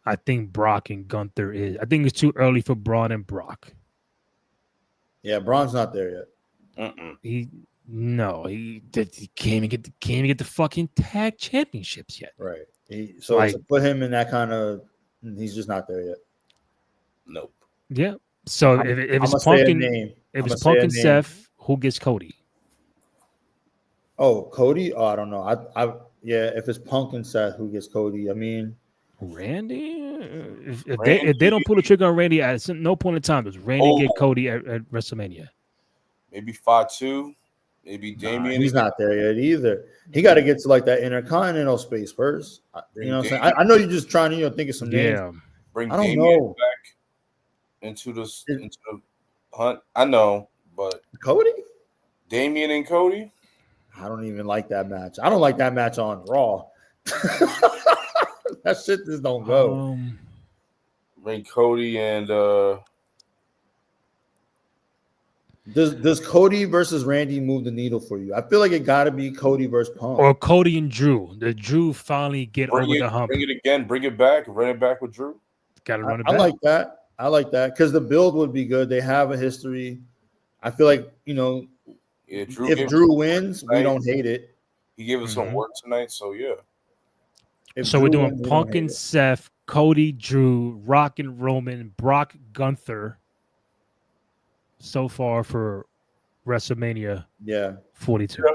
I think Brock and Gunther is. I think it's too early for Braun and Brock. yeah, Braun's not there yet. He can't even get the fucking tag championships yet. Right. So to put him in that kind of, he's just not there yet. Nope. Yeah. So if it's Punk and Seth, who gets Cody? Oh, Cody? Oh, I don't know. Yeah, if it's Punk and Seth, who gets Cody? I mean, Randy. If they don't pull the trigger on Randy at no point in time, does Randy get Cody at WrestleMania? Maybe 5-2. Maybe Damian. He's not there yet either. He got to get to like that intercontinental space first. You know what I'm saying? I know you're just trying to think of some names. Bring I don't Damian know. back into the hunt. I know, but Cody? Damian and Cody? I don't even like that match. I don't like that match on Raw. That shit just don't go. Bring Cody and Does Cody versus Randy move the needle for you? I feel like it got to be Cody versus Punk. Or Cody and Drew. The Drew finally get over the hump. Bring it again. Bring it back. Run it back with Drew. Got to run it back. I like that because the build would be good. They have a history. I feel like, if Drew wins, we don't hate it. He gave us some work tonight, so yeah. So we're doing Punk and Seth, Cody, Drew, Rock and Roman, Brock, Gunther. So far for WrestleMania, 42. Yeah.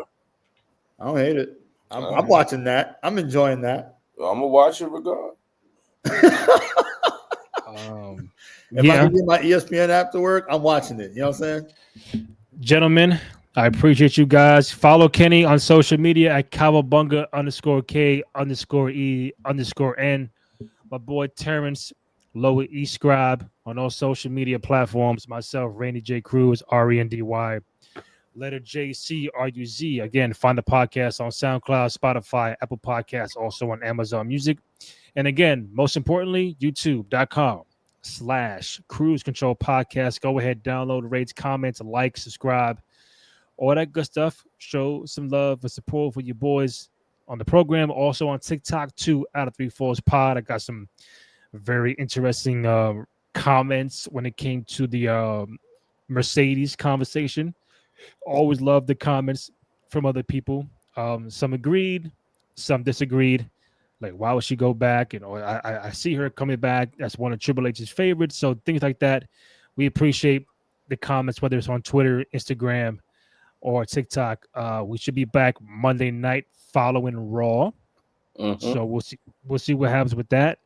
I don't hate it. I'm watching that. I'm enjoying that. I'm gonna watch it regardless. If I can get my ESPN after work, I'm watching it. You know what I'm saying? Gentlemen, I appreciate you guys. Follow Kenny on social media at Cowabunga_K_E_N. My boy Terrence, Lower E Scribe on all social media platforms. Myself, Randy J. Cruz, RENDY. Letter JCRUZ. Again, find the podcast on SoundCloud, Spotify, Apple Podcasts, also on Amazon Music. And again, most importantly, YouTube.com/Cruise Control Podcast. Go ahead, download, rate, comment, like, subscribe, all that good stuff. Show some love and support for your boys on the program. Also on TikTok, 2 out of 3 Falls Pod. I got some very interesting comments when it came to the Mercedes conversation. Always love the comments from other people. Some agreed, some disagreed. Like, why would she go back? I see her coming back. That's one of Triple H's favorites. So things like that. We appreciate the comments, whether it's on Twitter, Instagram, or TikTok. We should be back Monday night following Raw. So we'll see what happens with that.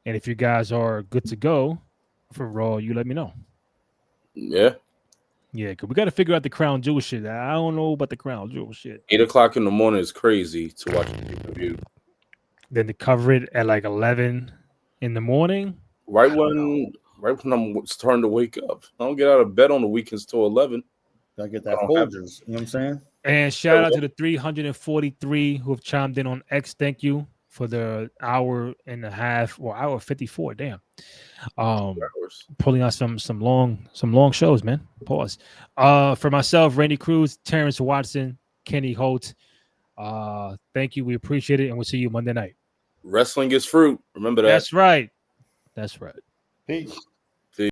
And if you guys are good to go for Raw, you let me know. Yeah, because we got to figure out the Crown Jewel shit. I don't know about the Crown Jewel shit. 8:00 in the morning is crazy to watch the pay-per-view. Then to cover it at like 11 in the morning. Right when I'm starting to wake up. I don't get out of bed on the weekends till 11. Gotta get that Folgers. You know what I'm saying? And shout out to the 343 who have chimed in on X. Thank you for the hour and a half or hour 54. Damn. Pulling out some long shows, man. Pause. For myself, Randy Cruz, Terrence Watson, Kenny Holt. Thank you. We appreciate it, and we'll see you Monday night. Wrestling is fruit. Remember that. That's right. Peace.